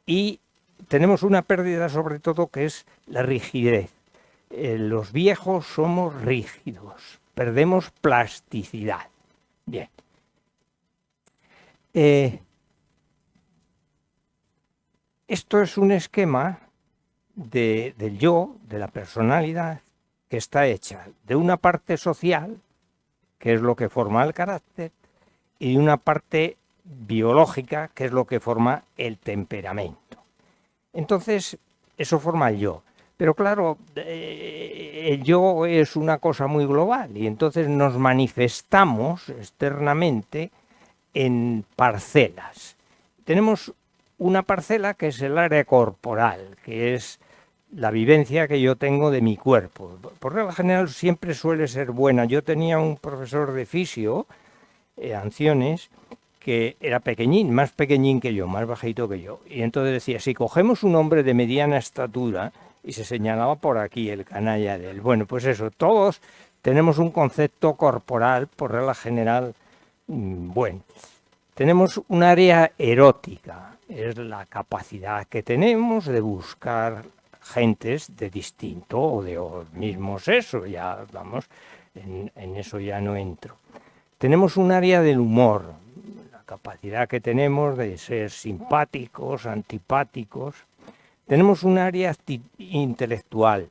Speaker 3: Y tenemos una pérdida sobre todo que es la rigidez. Los viejos somos rígidos, perdemos plasticidad. Bien. Esto es un esquema del yo, de la personalidad, que está hecha de una parte social, que es lo que forma el carácter, y de una parte biológica, que es lo que forma el temperamento. Entonces, eso forma el yo. Pero claro, el yo es una cosa muy global y entonces nos manifestamos externamente en parcelas. Tenemos una parcela que es el área corporal, que es la vivencia que yo tengo de mi cuerpo. Por regla general siempre suele ser buena. Yo tenía un profesor de fisio, Anciones, que era pequeñín, más pequeñín que yo, más bajito que yo. Y entonces decía, si cogemos un hombre de mediana estatura, y se señalaba por aquí el canalla de él. Bueno, pues eso, todos tenemos un concepto corporal, por regla general, bueno. Tenemos un área erótica, es la capacidad que tenemos de buscar gentes de distinto o de mismo sexo, ya vamos, en eso ya no entro. Tenemos un área del humor, la capacidad que tenemos de ser simpáticos, antipáticos. Tenemos un área intelectual,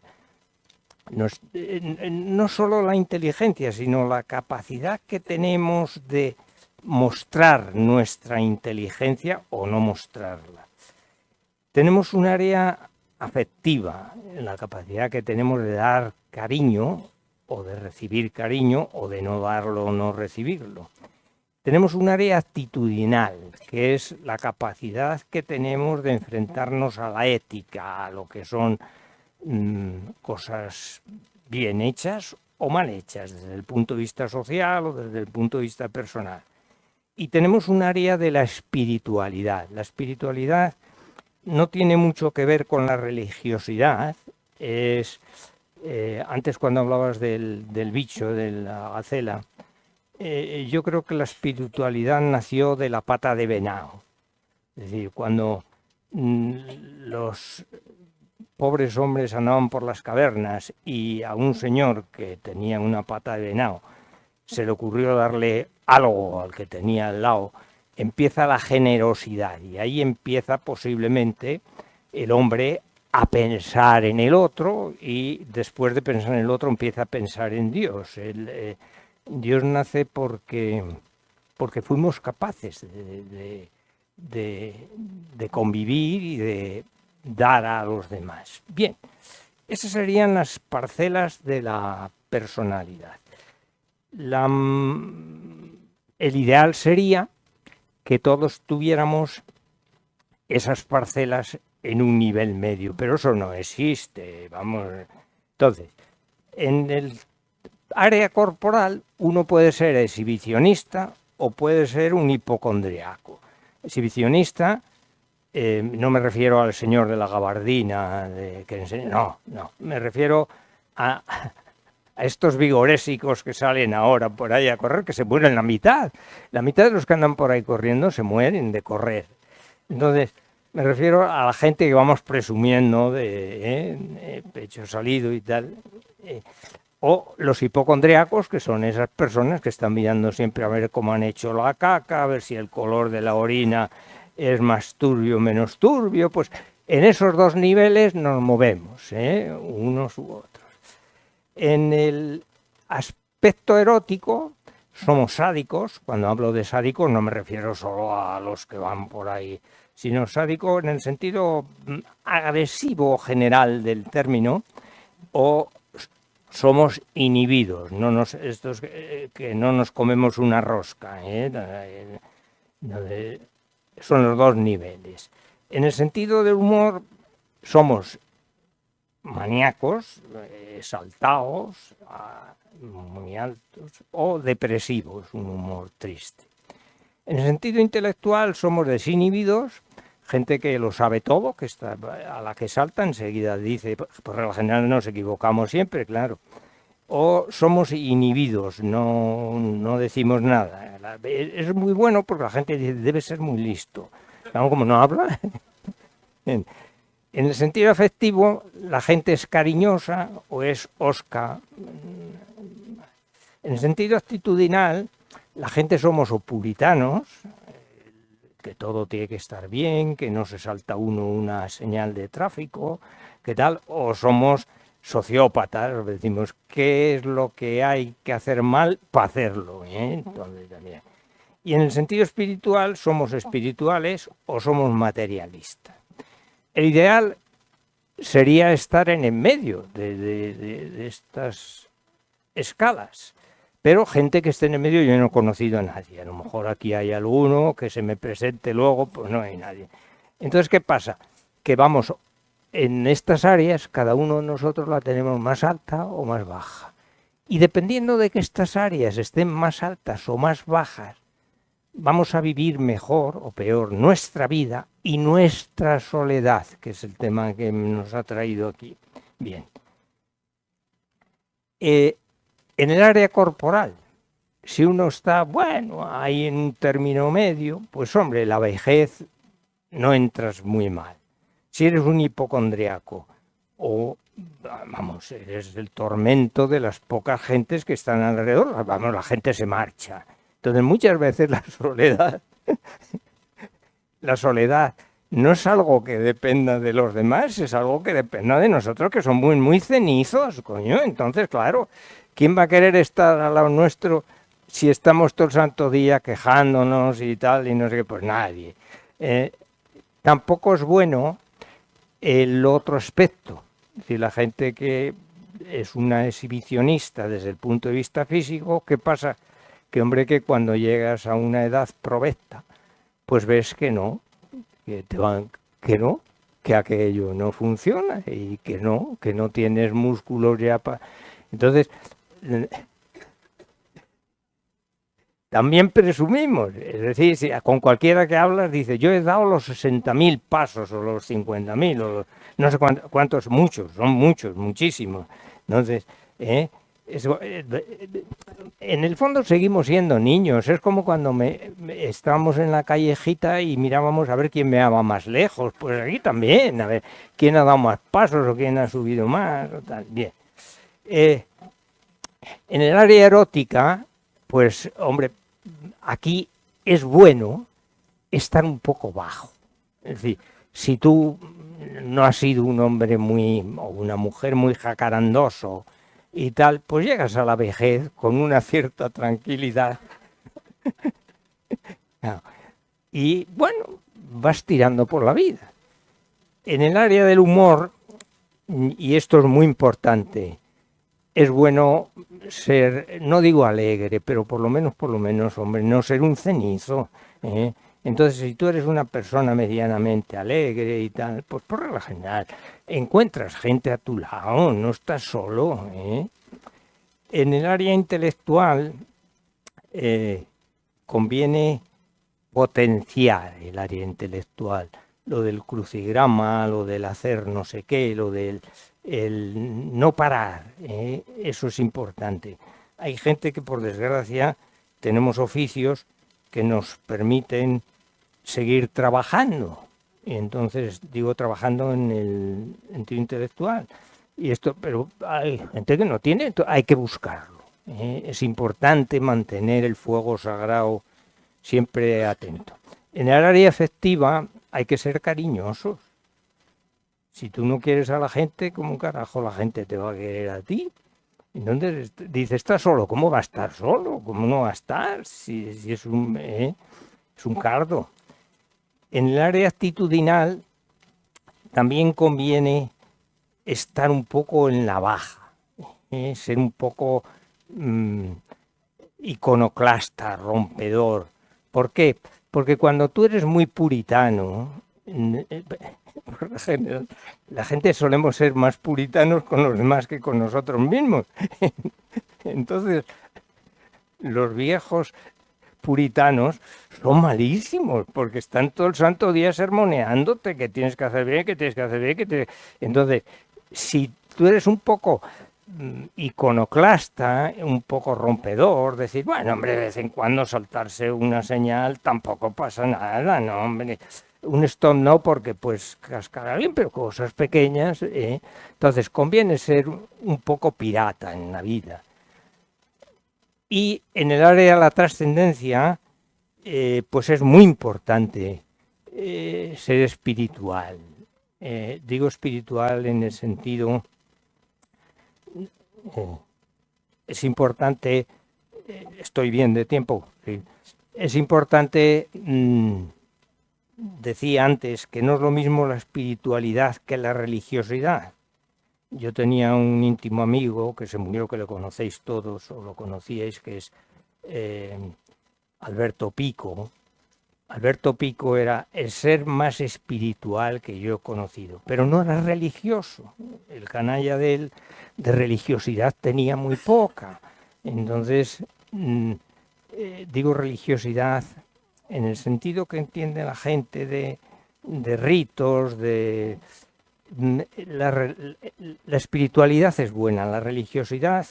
Speaker 3: no solo la inteligencia, sino la capacidad que tenemos de mostrar nuestra inteligencia o no mostrarla. Tenemos un área afectiva, la capacidad que tenemos de dar cariño o de recibir cariño o de no darlo o no recibirlo. Tenemos un área actitudinal, que es la capacidad que tenemos de enfrentarnos a la ética, a lo que son cosas bien hechas o mal hechas, desde el punto de vista social o desde el punto de vista personal. Y tenemos un área de la espiritualidad. La espiritualidad no tiene mucho que ver con la religiosidad. Antes cuando hablabas del bicho, de la gacela, yo creo que la espiritualidad nació de la pata de venado. Es decir, cuando los pobres hombres andaban por las cavernas y a un señor que tenía una pata de venado se le ocurrió darle algo al que tenía al lado, empieza la generosidad y ahí empieza posiblemente el hombre a pensar en el otro y después de pensar en el otro empieza a pensar en Dios. Dios nace porque fuimos capaces de convivir y de dar a los demás. Bien, esas serían las parcelas de la personalidad. El ideal sería que todos tuviéramos esas parcelas en un nivel medio, pero eso no existe, vamos. Entonces, en el área corporal uno puede ser exhibicionista o puede ser un hipocondriaco. Exhibicionista, no me refiero al señor de la gabardina, que enseña, no, me refiero a estos vigorésicos que salen ahora por ahí a correr, que se mueren la mitad. La mitad de los que andan por ahí corriendo se mueren de correr. Entonces, me refiero a la gente que vamos presumiendo de pecho salido y tal. O los hipocondriacos, que son esas personas que están mirando siempre a ver cómo han hecho la caca, a ver si el color de la orina es más turbio o menos turbio. Pues en esos dos niveles nos movemos, unos u otros. En el aspecto erótico somos sádicos. Cuando hablo de sádicos no me refiero solo a los que van por ahí, sino sádico en el sentido agresivo general del término, o somos inhibidos, estos que no nos comemos una rosca, son los dos niveles. En el sentido del humor somos maníacos, exaltados, muy altos, o depresivos, un humor triste. En el sentido intelectual somos desinhibidos, gente que lo sabe todo, que está a la que salta enseguida dice, por regla general nos equivocamos siempre, claro. O somos inhibidos, no decimos nada. Es muy bueno porque la gente dice, debe ser muy listo. Claro, como no habla. En el sentido afectivo, la gente es cariñosa o es hosca. En el sentido actitudinal, la gente somos o puritanos, que todo tiene que estar bien, que no se salta uno una señal de tráfico, que tal, o somos sociópatas, decimos qué es lo que hay que hacer mal para hacerlo. Entonces, también. Y en el sentido espiritual, somos espirituales o somos materialistas. El ideal sería estar en el medio de estas escalas. Pero gente que esté en el medio yo no he conocido a nadie. A lo mejor aquí hay alguno que se me presente luego, pues no hay nadie. Entonces, ¿qué pasa? Que vamos, en estas áreas, cada uno de nosotros la tenemos más alta o más baja. Y dependiendo de que estas áreas estén más altas o más bajas, vamos a vivir mejor o peor nuestra vida y nuestra soledad, que es el tema que nos ha traído aquí. Bien. En el área corporal, si uno está, bueno, ahí en un término medio, pues hombre, la vejez no entras muy mal. Si eres un hipocondriaco o, vamos, eres el tormento de las pocas gentes que están alrededor, vamos, la gente se marcha. Entonces muchas veces la soledad no es algo que dependa de los demás, es algo que dependa de nosotros, que somos muy, muy cenizos, coño. Entonces, claro, ¿quién va a querer estar al lado nuestro si estamos todo el santo día quejándonos y tal, y no sé qué? Pues nadie. Tampoco es bueno el otro aspecto. Es decir, la gente que es una exhibicionista desde el punto de vista físico, ¿qué pasa? Que hombre, que cuando llegas a una edad provecta, pues ves que no, que aquello no funciona y que no tienes músculos ya para... Entonces, también presumimos, es decir, si con cualquiera que hablas dice, yo he dado los 60.000 pasos o los 50.000 o no sé cuántos, muchos, son muchos, muchísimos. Entonces, en el fondo seguimos siendo niños. Es como cuando estábamos en la callejita y mirábamos a ver quién me daba más lejos. Pues aquí también, a ver quién ha dado más pasos o quién ha subido más. O tal. Bien. En el área erótica, pues, hombre, aquí es bueno estar un poco bajo. Es decir, si tú no has sido un hombre o una mujer muy jacarandoso y tal, pues llegas a la vejez con una cierta tranquilidad. Y bueno, vas tirando por la vida. En el área del humor, y esto es muy importante, es bueno ser, no digo alegre, pero por lo menos, hombre, no ser un cenizo. Entonces, si tú eres una persona medianamente alegre y tal, pues por regla general, encuentras gente a tu lado, no estás solo. En el área intelectual conviene potenciar el área intelectual, lo del crucigrama, lo del hacer no sé qué, lo del no parar, eso es importante. Hay gente que por desgracia tenemos oficios que nos permiten seguir trabajando, y entonces digo trabajando en el sentido intelectual, y esto, pero hay gente que no tiene, hay que buscarlo. Es importante mantener el fuego sagrado siempre atento. En el área afectiva hay que ser cariñosos. Si tú no quieres a la gente, ¿cómo carajo la gente te va a querer a ti? Entonces dice, ¿estás solo? ¿Cómo va a estar solo? ¿Cómo no va a estar? Si es un cardo. En el área actitudinal también conviene estar un poco en la baja, ser un poco iconoclasta, rompedor. ¿Por qué? Porque cuando tú eres muy puritano, por lo general, la gente solemos ser más puritanos con los demás que con nosotros mismos. Entonces, los viejos puritanos son malísimos, porque están todo el santo día sermoneándote que tienes que hacer bien, que tienes que hacer bien, Entonces, si tú eres un poco iconoclasta, un poco rompedor, decir, bueno, hombre, de vez en cuando soltarse una señal tampoco pasa nada, no, hombre. un stop no, porque pues cascar a alguien, pero cosas pequeñas. Entonces conviene ser un poco pirata en la vida. Y en el área de la trascendencia, pues es muy importante ser espiritual. Digo espiritual en el sentido, es importante, estoy bien de tiempo, sí. Es importante, decía antes, que no es lo mismo la espiritualidad que la religiosidad. Yo tenía un íntimo amigo que se murió, que lo conocéis todos o lo conocíais, que es Alberto Pico. Alberto Pico era el ser más espiritual que yo he conocido, pero no era religioso. El canalla de él de religiosidad tenía muy poca. Entonces, digo religiosidad en el sentido que entiende la gente de ritos, de... La espiritualidad es buena, la religiosidad,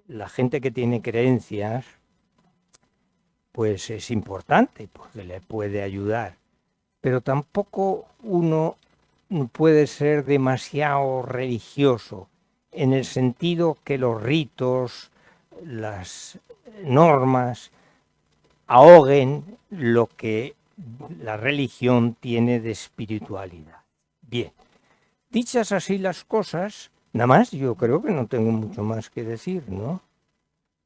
Speaker 3: la gente que tiene creencias, pues es importante, porque le puede ayudar. Pero tampoco uno puede ser demasiado religioso, en el sentido que los ritos, las normas, ahoguen lo que la religión tiene de espiritualidad. Bien, dichas así las cosas, nada más, yo creo que no tengo mucho más que decir, ¿no?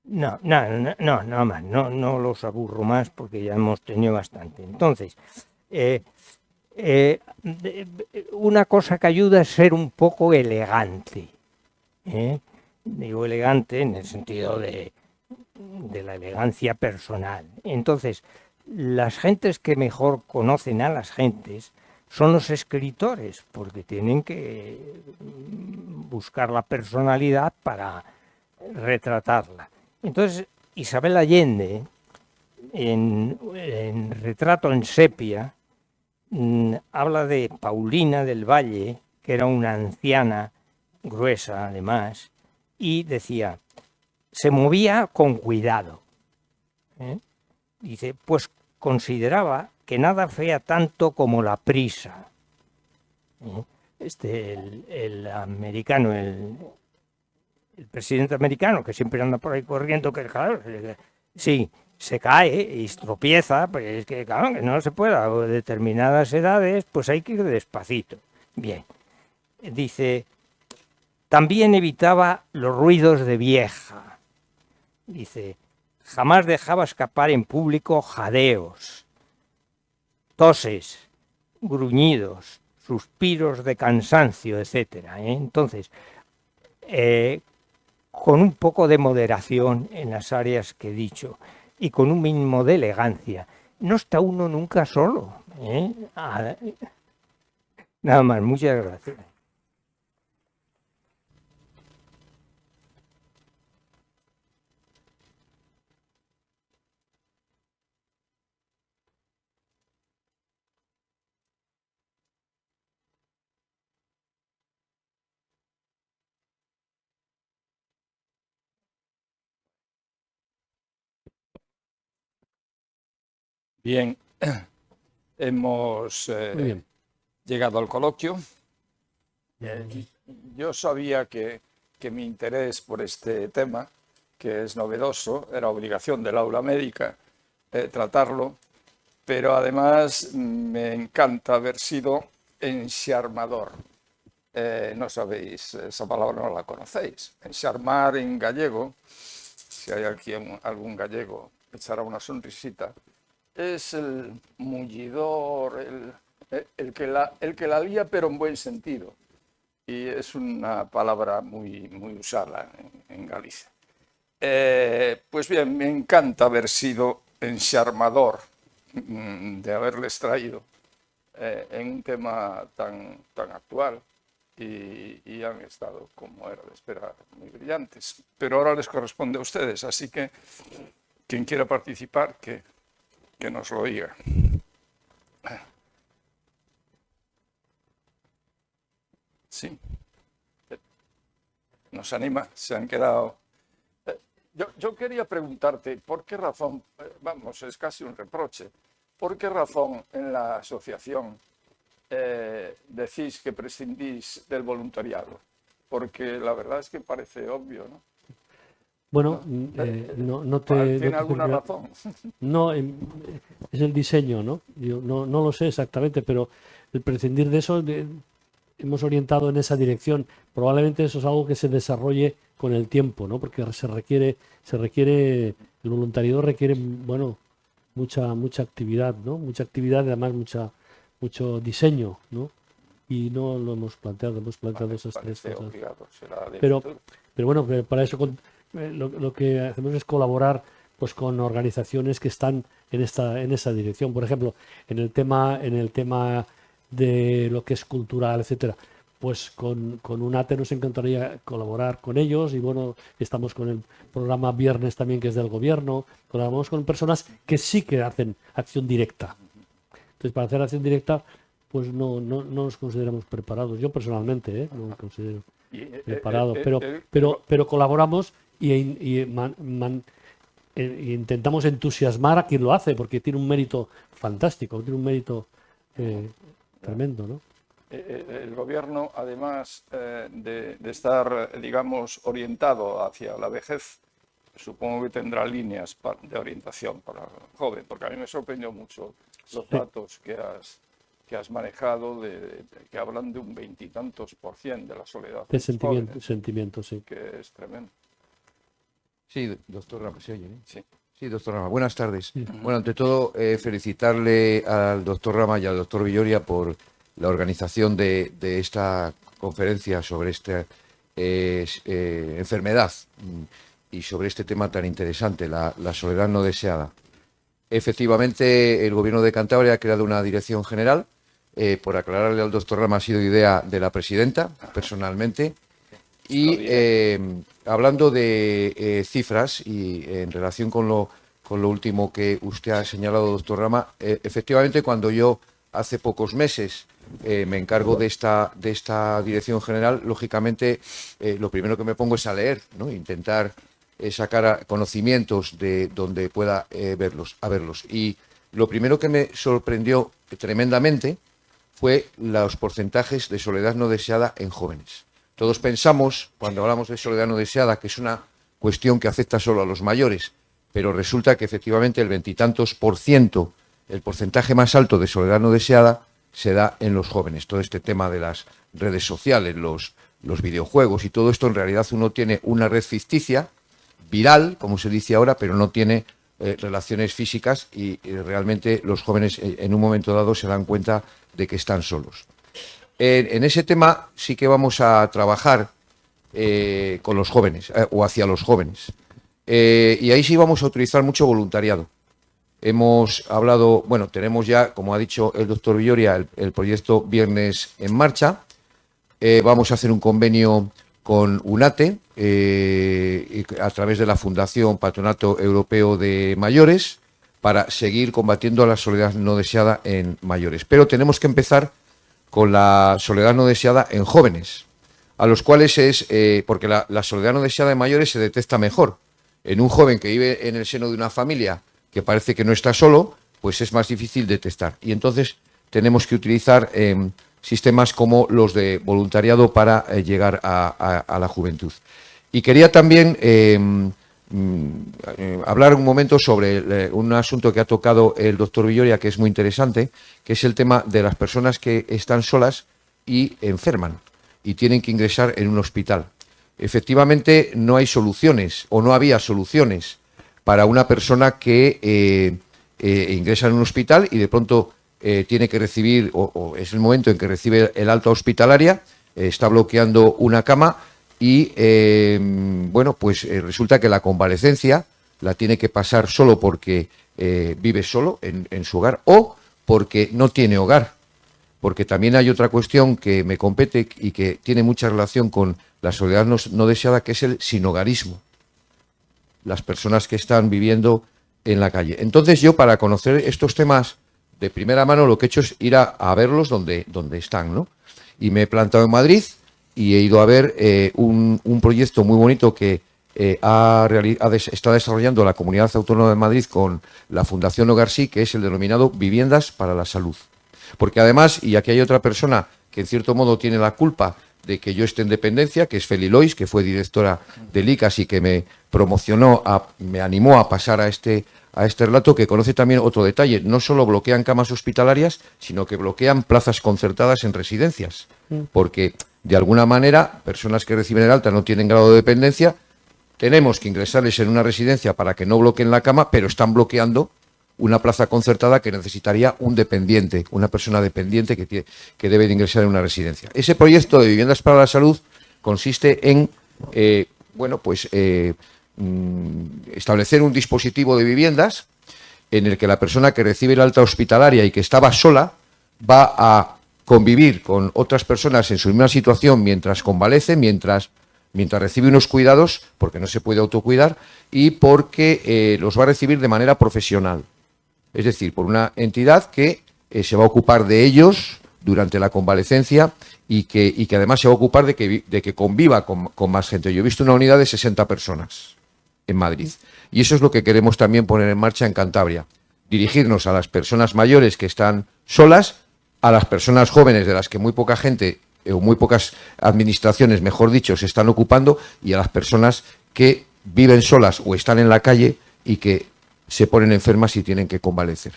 Speaker 3: No, nada más, no los aburro más porque ya hemos tenido bastante. Entonces, una cosa que ayuda es ser un poco elegante. Digo elegante en el sentido de la elegancia personal. Entonces, las gentes que mejor conocen a las gentes son los escritores, porque tienen que buscar la personalidad para retratarla. Entonces, Isabel Allende, en Retrato en sepia, habla de Paulina del Valle, que era una anciana gruesa además, y decía, se movía con cuidado. Dice, pues consideraba que nada fea tanto como la prisa. El americano, el presidente americano, que siempre anda por ahí corriendo, que claro, sí, se cae y tropieza, pero es que claro, que no se puede, a determinadas edades, pues hay que ir despacito. Bien, dice, también evitaba los ruidos de vieja. Dice, jamás dejaba escapar en público jadeos, toses, gruñidos, suspiros de cansancio, etc. Entonces, con un poco de moderación en las áreas que he dicho y con un mínimo de elegancia, no está uno nunca solo. Nada más, muchas gracias.
Speaker 1: Bien, hemos
Speaker 2: Muy bien.
Speaker 1: llegado al coloquio. Yo sabía que mi interés por este tema, que es novedoso, era obligación del aula médica tratarlo, pero además me encanta haber sido enxarmador. No sabéis, esa palabra no la conocéis. Enxarmar en gallego, si hay aquí algún gallego, echará una sonrisita, es el mullidor, el que la lía, pero en buen sentido. Y es una palabra muy usada en Galicia. Pues bien, me encanta haber sido enxarmador, de haberles traído en un tema tan actual, y han estado, como era de esperar, muy brillantes. Pero ahora les corresponde a ustedes, así que quien quiera participar, que nos lo diga. Sí. Nos anima, se han quedado... Yo quería preguntarte, ¿por qué razón? Vamos, es casi un reproche. ¿por qué razón en la asociación decís que prescindís del voluntariado? Porque la verdad es que parece obvio, ¿no?
Speaker 2: Bueno, no te...
Speaker 1: ¿Tiene
Speaker 2: no te
Speaker 1: alguna
Speaker 2: tendría-
Speaker 1: razón?
Speaker 2: No, es el diseño, ¿no? Yo no lo sé exactamente, pero el prescindir de eso hemos orientado en esa dirección. Probablemente eso es algo que se desarrolle con el tiempo, ¿no? Porque el voluntariado requiere, bueno, mucha actividad, ¿no? Mucha actividad y además mucho diseño, ¿no? Y no lo hemos planteado esas tres
Speaker 1: Parece
Speaker 2: cosas.
Speaker 1: obligado, será de
Speaker 2: Pero,
Speaker 1: futuro.
Speaker 2: pero bueno, para eso lo que hacemos es colaborar pues con organizaciones que están en esa dirección. Por ejemplo, en el tema de lo que es cultural, etcétera, pues con UNATE nos encantaría colaborar con ellos y bueno, estamos con el programa Viernes también que es del gobierno, colaboramos con personas que sí que hacen acción directa. Entonces, para hacer acción directa, pues no nos consideramos preparados. Yo personalmente, no me considero preparado, pero colaboramos y intentamos entusiasmar a quien lo hace, porque tiene un mérito fantástico, tiene un mérito tremendo, ¿no?
Speaker 1: El gobierno, además de estar, digamos, orientado hacia la vejez, supongo que tendrá líneas de orientación para el joven, porque a mí me sorprendió mucho los datos que has manejado, que hablan de un 20 y tantos % de la soledad.
Speaker 2: De
Speaker 1: los jóvenes,
Speaker 2: sentimiento, sí.
Speaker 1: que es tremendo.
Speaker 4: Sí, doctor Rama, ¿se oye?
Speaker 1: Sí.
Speaker 4: Sí, doctor Rama, buenas tardes. Bueno, ante todo, felicitarle al doctor Rama y al doctor Villoria por la organización de esta conferencia sobre esta enfermedad y sobre este tema tan interesante, la soledad no deseada. Efectivamente, el Gobierno de Cantabria ha creado una dirección general. Por aclararle al doctor Rama, ha sido idea de la presidenta, personalmente. Y hablando de cifras y en relación con lo último que usted ha señalado, doctor Rama, efectivamente, cuando yo hace pocos meses me encargo de esta dirección general, lógicamente lo primero que me pongo es a leer, ¿no? Intentar sacar conocimientos de donde pueda verlos. Y lo primero que me sorprendió tremendamente fue los porcentajes de soledad no deseada en jóvenes. Todos pensamos, cuando hablamos de soledad no deseada, que es una cuestión que afecta solo a los mayores, pero resulta que efectivamente el 20 y tantos %, el porcentaje más alto de soledad no deseada, se da en los jóvenes. Todo este tema de las redes sociales, los videojuegos y todo esto, en realidad uno tiene una red ficticia, viral, como se dice ahora, pero no tiene relaciones físicas y realmente los jóvenes en un momento dado se dan cuenta de que están solos. En ese tema sí que vamos a trabajar con los jóvenes o hacia los jóvenes. Y ahí sí vamos a utilizar mucho voluntariado. Hemos hablado, bueno, tenemos ya, como ha dicho el doctor Villoria, el proyecto Viernes en marcha. Vamos a hacer un convenio con UNATE a través de la Fundación Patronato Europeo de Mayores para seguir combatiendo la soledad no deseada en mayores. Pero tenemos que empezar con la soledad no deseada en jóvenes, a los cuales porque la soledad no deseada en mayores se detecta mejor. En un joven que vive en el seno de una familia que parece que no está solo, pues es más difícil detectar. Y entonces tenemos que utilizar sistemas como los de voluntariado para llegar a la juventud. Y quería también hablar un momento sobre un asunto que ha tocado el doctor Villoria, que es muy interesante, que es el tema de las personas que están solas y enferman y tienen que ingresar en un hospital. Efectivamente, no hay soluciones o no había soluciones para una persona que ingresa en un hospital y de pronto tiene que recibir, o es el momento en que recibe el alta hospitalaria, está bloqueando una cama y, bueno, pues resulta que la convalecencia la tiene que pasar solo porque vive solo en su hogar o porque no tiene hogar. Porque también hay otra cuestión que me compete y que tiene mucha relación con la soledad no deseada, que es el sinhogarismo. Las personas que están viviendo en la calle. Entonces yo, para conocer estos temas de primera mano, lo que he hecho es ir a verlos donde están, ¿no? Y me he plantado en Madrid y he ido a ver un proyecto muy bonito que está desarrollando la Comunidad Autónoma de Madrid con la Fundación Hogar Sí, que es el denominado Viviendas para la Salud. Porque además, y aquí hay otra persona que en cierto modo tiene la culpa de que yo esté en dependencia, que es Feli Lois, que fue directora del ICAS y que me promocionó, me animó a pasar a este relato, que conoce también otro detalle. No solo bloquean camas hospitalarias, sino que bloquean plazas concertadas en residencias. Porque, de alguna manera, personas que reciben el alta no tienen grado de dependencia, tenemos que ingresarles en una residencia para que no bloqueen la cama, pero están bloqueando una plaza concertada que necesitaría un dependiente, una persona dependiente que debe de ingresar en una residencia. Ese proyecto de Viviendas para la Salud consiste en establecer un dispositivo de viviendas en el que la persona que recibe el alta hospitalaria y que estaba sola va a convivir con otras personas en su misma situación mientras convalece, mientras recibe unos cuidados, porque no se puede autocuidar, y porque los va a recibir de manera profesional. Es decir, por una entidad que se va a ocupar de ellos durante la convalecencia y que además se va a ocupar de que conviva con más gente. Yo he visto una unidad de 60 personas en Madrid. Y eso es lo que queremos también poner en marcha en Cantabria. Dirigirnos a las personas mayores que están solas, a las personas jóvenes de las que muy poca gente o muy pocas administraciones, mejor dicho, se están ocupando, y a las personas que viven solas o están en la calle y que se ponen enfermas y tienen que convalecer.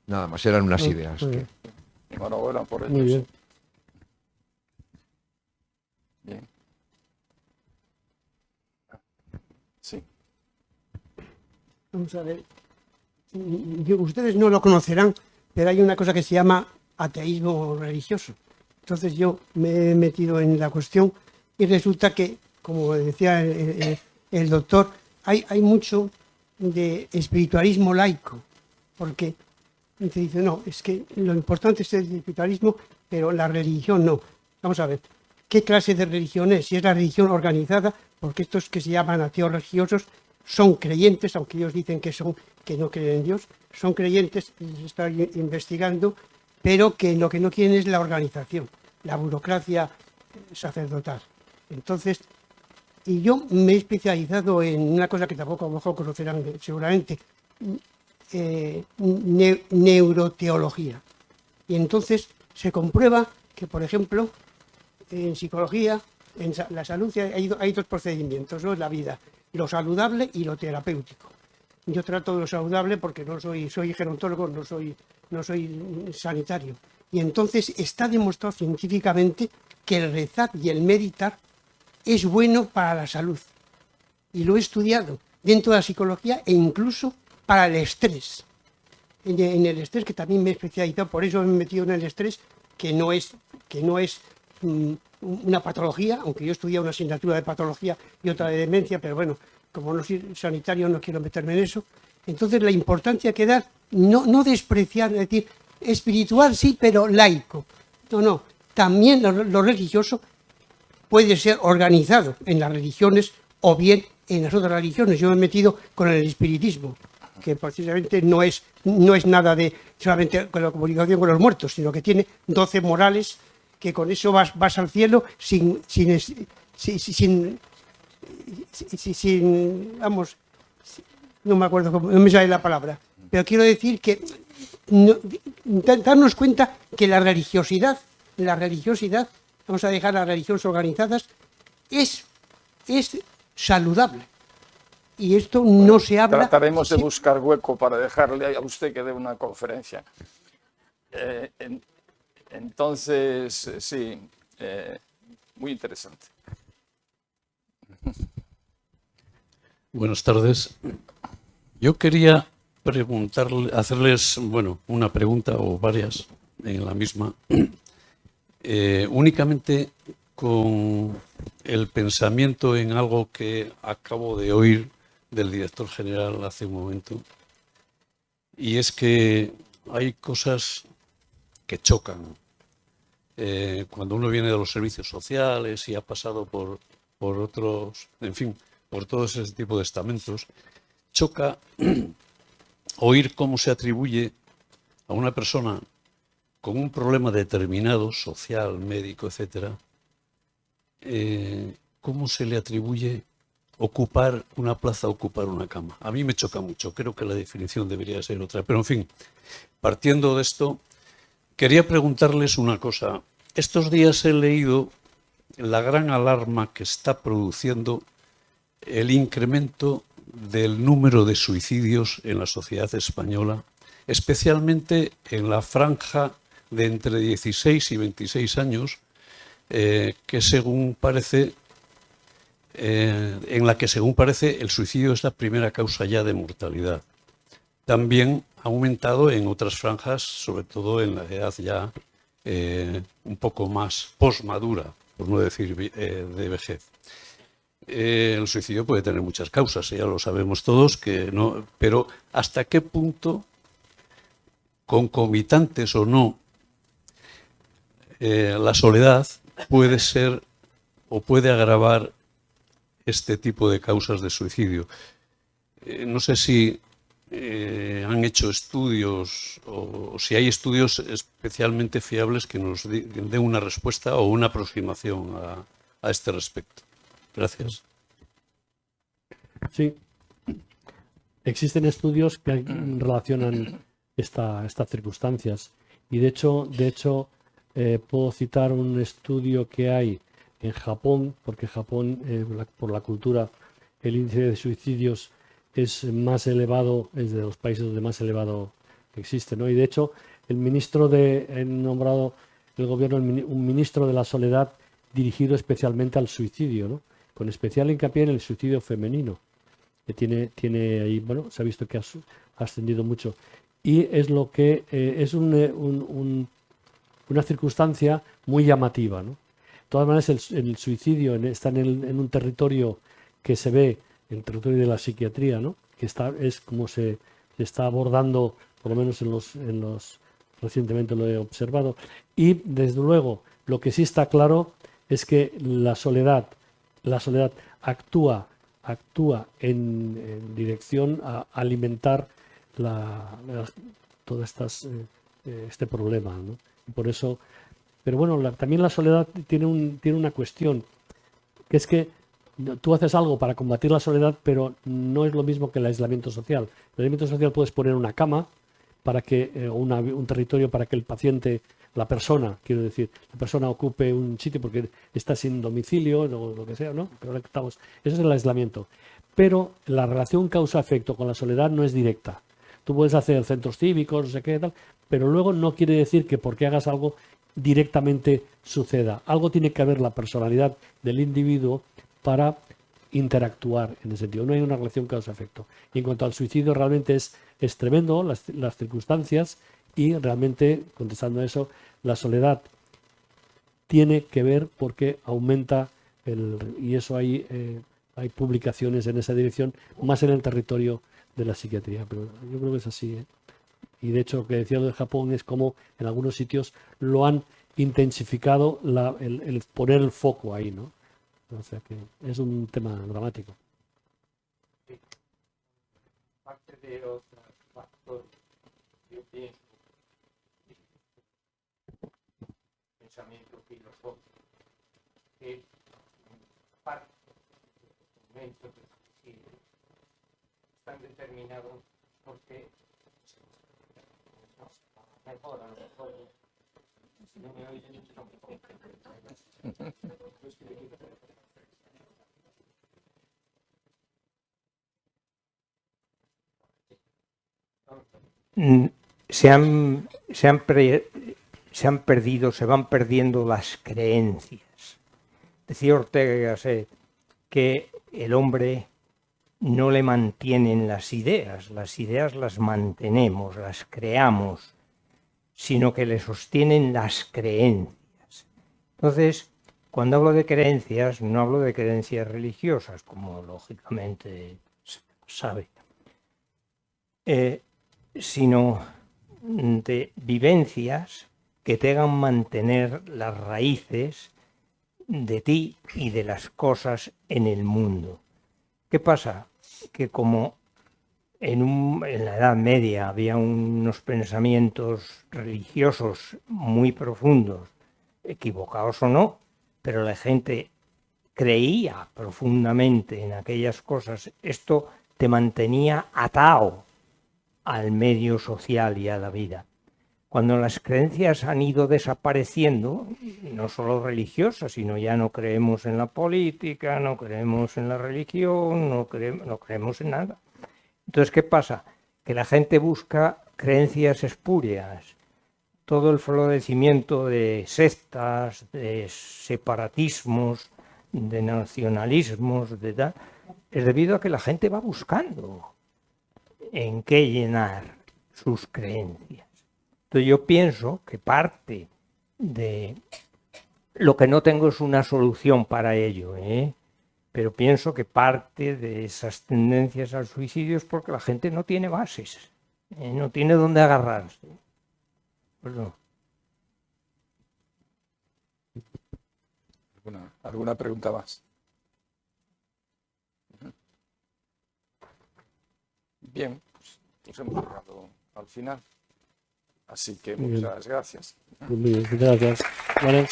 Speaker 4: Nada más, eran unas ideas.
Speaker 1: Enhorabuena por ello.
Speaker 2: Muy bien.
Speaker 1: Bien. Sí.
Speaker 5: Vamos a ver. Ustedes no lo conocerán, pero hay una cosa que se llama ateísmo religioso. Entonces yo me he metido en la cuestión y resulta que, como decía el doctor, hay mucho de espiritualismo laico, porque se dice, no, es que lo importante es el espiritualismo, pero la religión no. Vamos a ver, ¿qué clase de religión es? Si es la religión organizada, porque estos que se llaman ateos religiosos son creyentes, aunque ellos dicen que no creen en Dios, son creyentes, se está investigando, pero que lo que no quieren es la organización, la burocracia sacerdotal. Entonces, y yo me he especializado en una cosa que tampoco a lo mejor conocerán seguramente, neuroteología. Y entonces se comprueba que, por ejemplo, en psicología, en la salud hay dos procedimientos, ¿no? En la vida, lo saludable y lo terapéutico. Yo trato de lo saludable porque soy gerontólogo, no soy sanitario. Y entonces está demostrado científicamente que el rezar y el meditar es bueno para la salud. Y lo he estudiado dentro de la psicología e incluso para el estrés. En el estrés, que también me he especializado, por eso me he metido en el estrés, que no es una patología, aunque yo estudié una asignatura de patología y otra de demencia, pero bueno, como no soy sanitario no quiero meterme en eso. Entonces la importancia que dar, no despreciar, es decir, espiritual sí, pero laico. No, también lo religioso puede ser organizado en las religiones o bien en las otras religiones. Yo me he metido con el espiritismo, que precisamente no es nada de solamente con la comunicación con los muertos, sino que tiene 12 morales, que con eso vas al cielo sin no me acuerdo cómo, no me sale la palabra, pero quiero decir que darnos cuenta que la religiosidad, vamos a dejar las religiones organizadas, es saludable. Y esto no se habla.
Speaker 1: Trataremos de buscar hueco para dejarle a usted que dé una conferencia. Entonces, sí, muy interesante.
Speaker 6: Buenas tardes. Yo quería hacerles, una pregunta o varias en la misma, únicamente con el pensamiento en algo que acabo de oír del director general hace un momento, y es que hay cosas que chocan. Cuando uno viene de los servicios sociales y ha pasado por otros, en fin, por todo ese tipo de estamentos, choca oír cómo se atribuye a una persona con un problema determinado, social, médico, etcétera, cómo se le atribuye ocupar una plaza, ocupar una cama. A mí me choca mucho, creo que la definición debería ser otra. Pero en fin, partiendo de esto, quería preguntarles una cosa. Estos días he leído la gran alarma que está produciendo el incremento del número de suicidios en la sociedad española, especialmente en la franja de entre 16 y 26 años, que según parece, en la que según parece el suicidio es la primera causa ya de mortalidad. También ha aumentado en otras franjas, sobre todo en la edad ya un poco más posmadura, por no decir de vejez. El suicidio puede tener muchas causas, ya lo sabemos todos, pero ¿hasta qué punto, concomitantes o no, la soledad puede ser o puede agravar este tipo de causas de suicidio? No sé si han hecho estudios o si hay estudios especialmente fiables que nos den una respuesta o una aproximación a este respecto. Gracias.
Speaker 2: Sí. Existen estudios que relacionan estas circunstancias y de hecho puedo citar un estudio que hay en Japón, porque Japón, por la cultura, el índice de suicidios es más elevado, es de los países donde más elevado existe, ¿no? Y de hecho, han nombrado el gobierno un ministro de la soledad dirigido especialmente al suicidio, ¿no? Con especial hincapié en el suicidio femenino, que tiene ahí, bueno, se ha visto que ha ascendido mucho. Y es lo que es una circunstancia muy llamativa, ¿no? De todas maneras, el suicidio está en un territorio que se ve, el territorio de la psiquiatría, ¿no? Que es como se está abordando, por lo menos recientemente lo he observado. Y desde luego, lo que sí está claro es que la soledad actúa en dirección a alimentar todo este problema, ¿no? Y por eso, pero bueno, también la soledad tiene una cuestión, que es que tú haces algo para combatir la soledad, pero no es lo mismo que el aislamiento social. El aislamiento social puedes poner una cama para que un territorio para que el paciente, la persona ocupe un sitio porque está sin domicilio o lo que sea, ¿no? Pero eso es el aislamiento. Pero la relación causa-efecto con la soledad no es directa. Tú puedes hacer centros cívicos, no sé qué tal, pero luego no quiere decir que porque hagas algo directamente suceda. Algo tiene que haber la personalidad del individuo para interactuar en ese sentido. No hay una relación causa-efecto. Y en cuanto al suicidio, realmente es tremendo las circunstancias y realmente, contestando a eso, la soledad tiene que ver porque aumenta y eso hay publicaciones en esa dirección, más en el territorio de la psiquiatría, pero yo creo que es así, ¿eh? Y de hecho, lo que decía lo de Japón es como en algunos sitios lo han intensificado el poner el foco ahí, ¿no? O sea que es un tema dramático.
Speaker 3: Parte de otros factores, yo pienso, pensamiento filosófico, que parte de los momentos de suicidio están determinados porque mejor, a lo mejor, si no me oyen, se van perdiendo las creencias. Decía Ortega y Gasset que el hombre no le mantienen las ideas las mantenemos, las creamos, sino que le sostienen las creencias. Entonces, cuando hablo de creencias, no hablo de creencias religiosas, como lógicamente se sabe, sino de vivencias que te hagan mantener las raíces de ti y de las cosas en el mundo. ¿Qué pasa? Que como en la Edad Media había unos pensamientos religiosos muy profundos, equivocados o no, pero la gente creía profundamente en aquellas cosas, esto te mantenía atado al medio social y a la vida. Cuando las creencias han ido desapareciendo, no solo religiosas, sino ya no creemos en la política, no creemos en la religión, no creemos en nada. Entonces, ¿qué pasa? Que la gente busca creencias espurias. Todo el florecimiento de sectas, de separatismos, de nacionalismos, de tal, es debido a que la gente va buscando en qué llenar sus creencias. Entonces yo pienso que parte de lo que no tengo es una solución para ello, pero pienso que parte de esas tendencias al suicidio es porque la gente no tiene bases, no tiene dónde agarrarse. Perdón.
Speaker 1: ¿Alguna pregunta más? Bien, pues hemos llegado al final. Así que
Speaker 2: Muy bien.
Speaker 1: muchas gracias.
Speaker 2: Muy bien, gracias. Vale.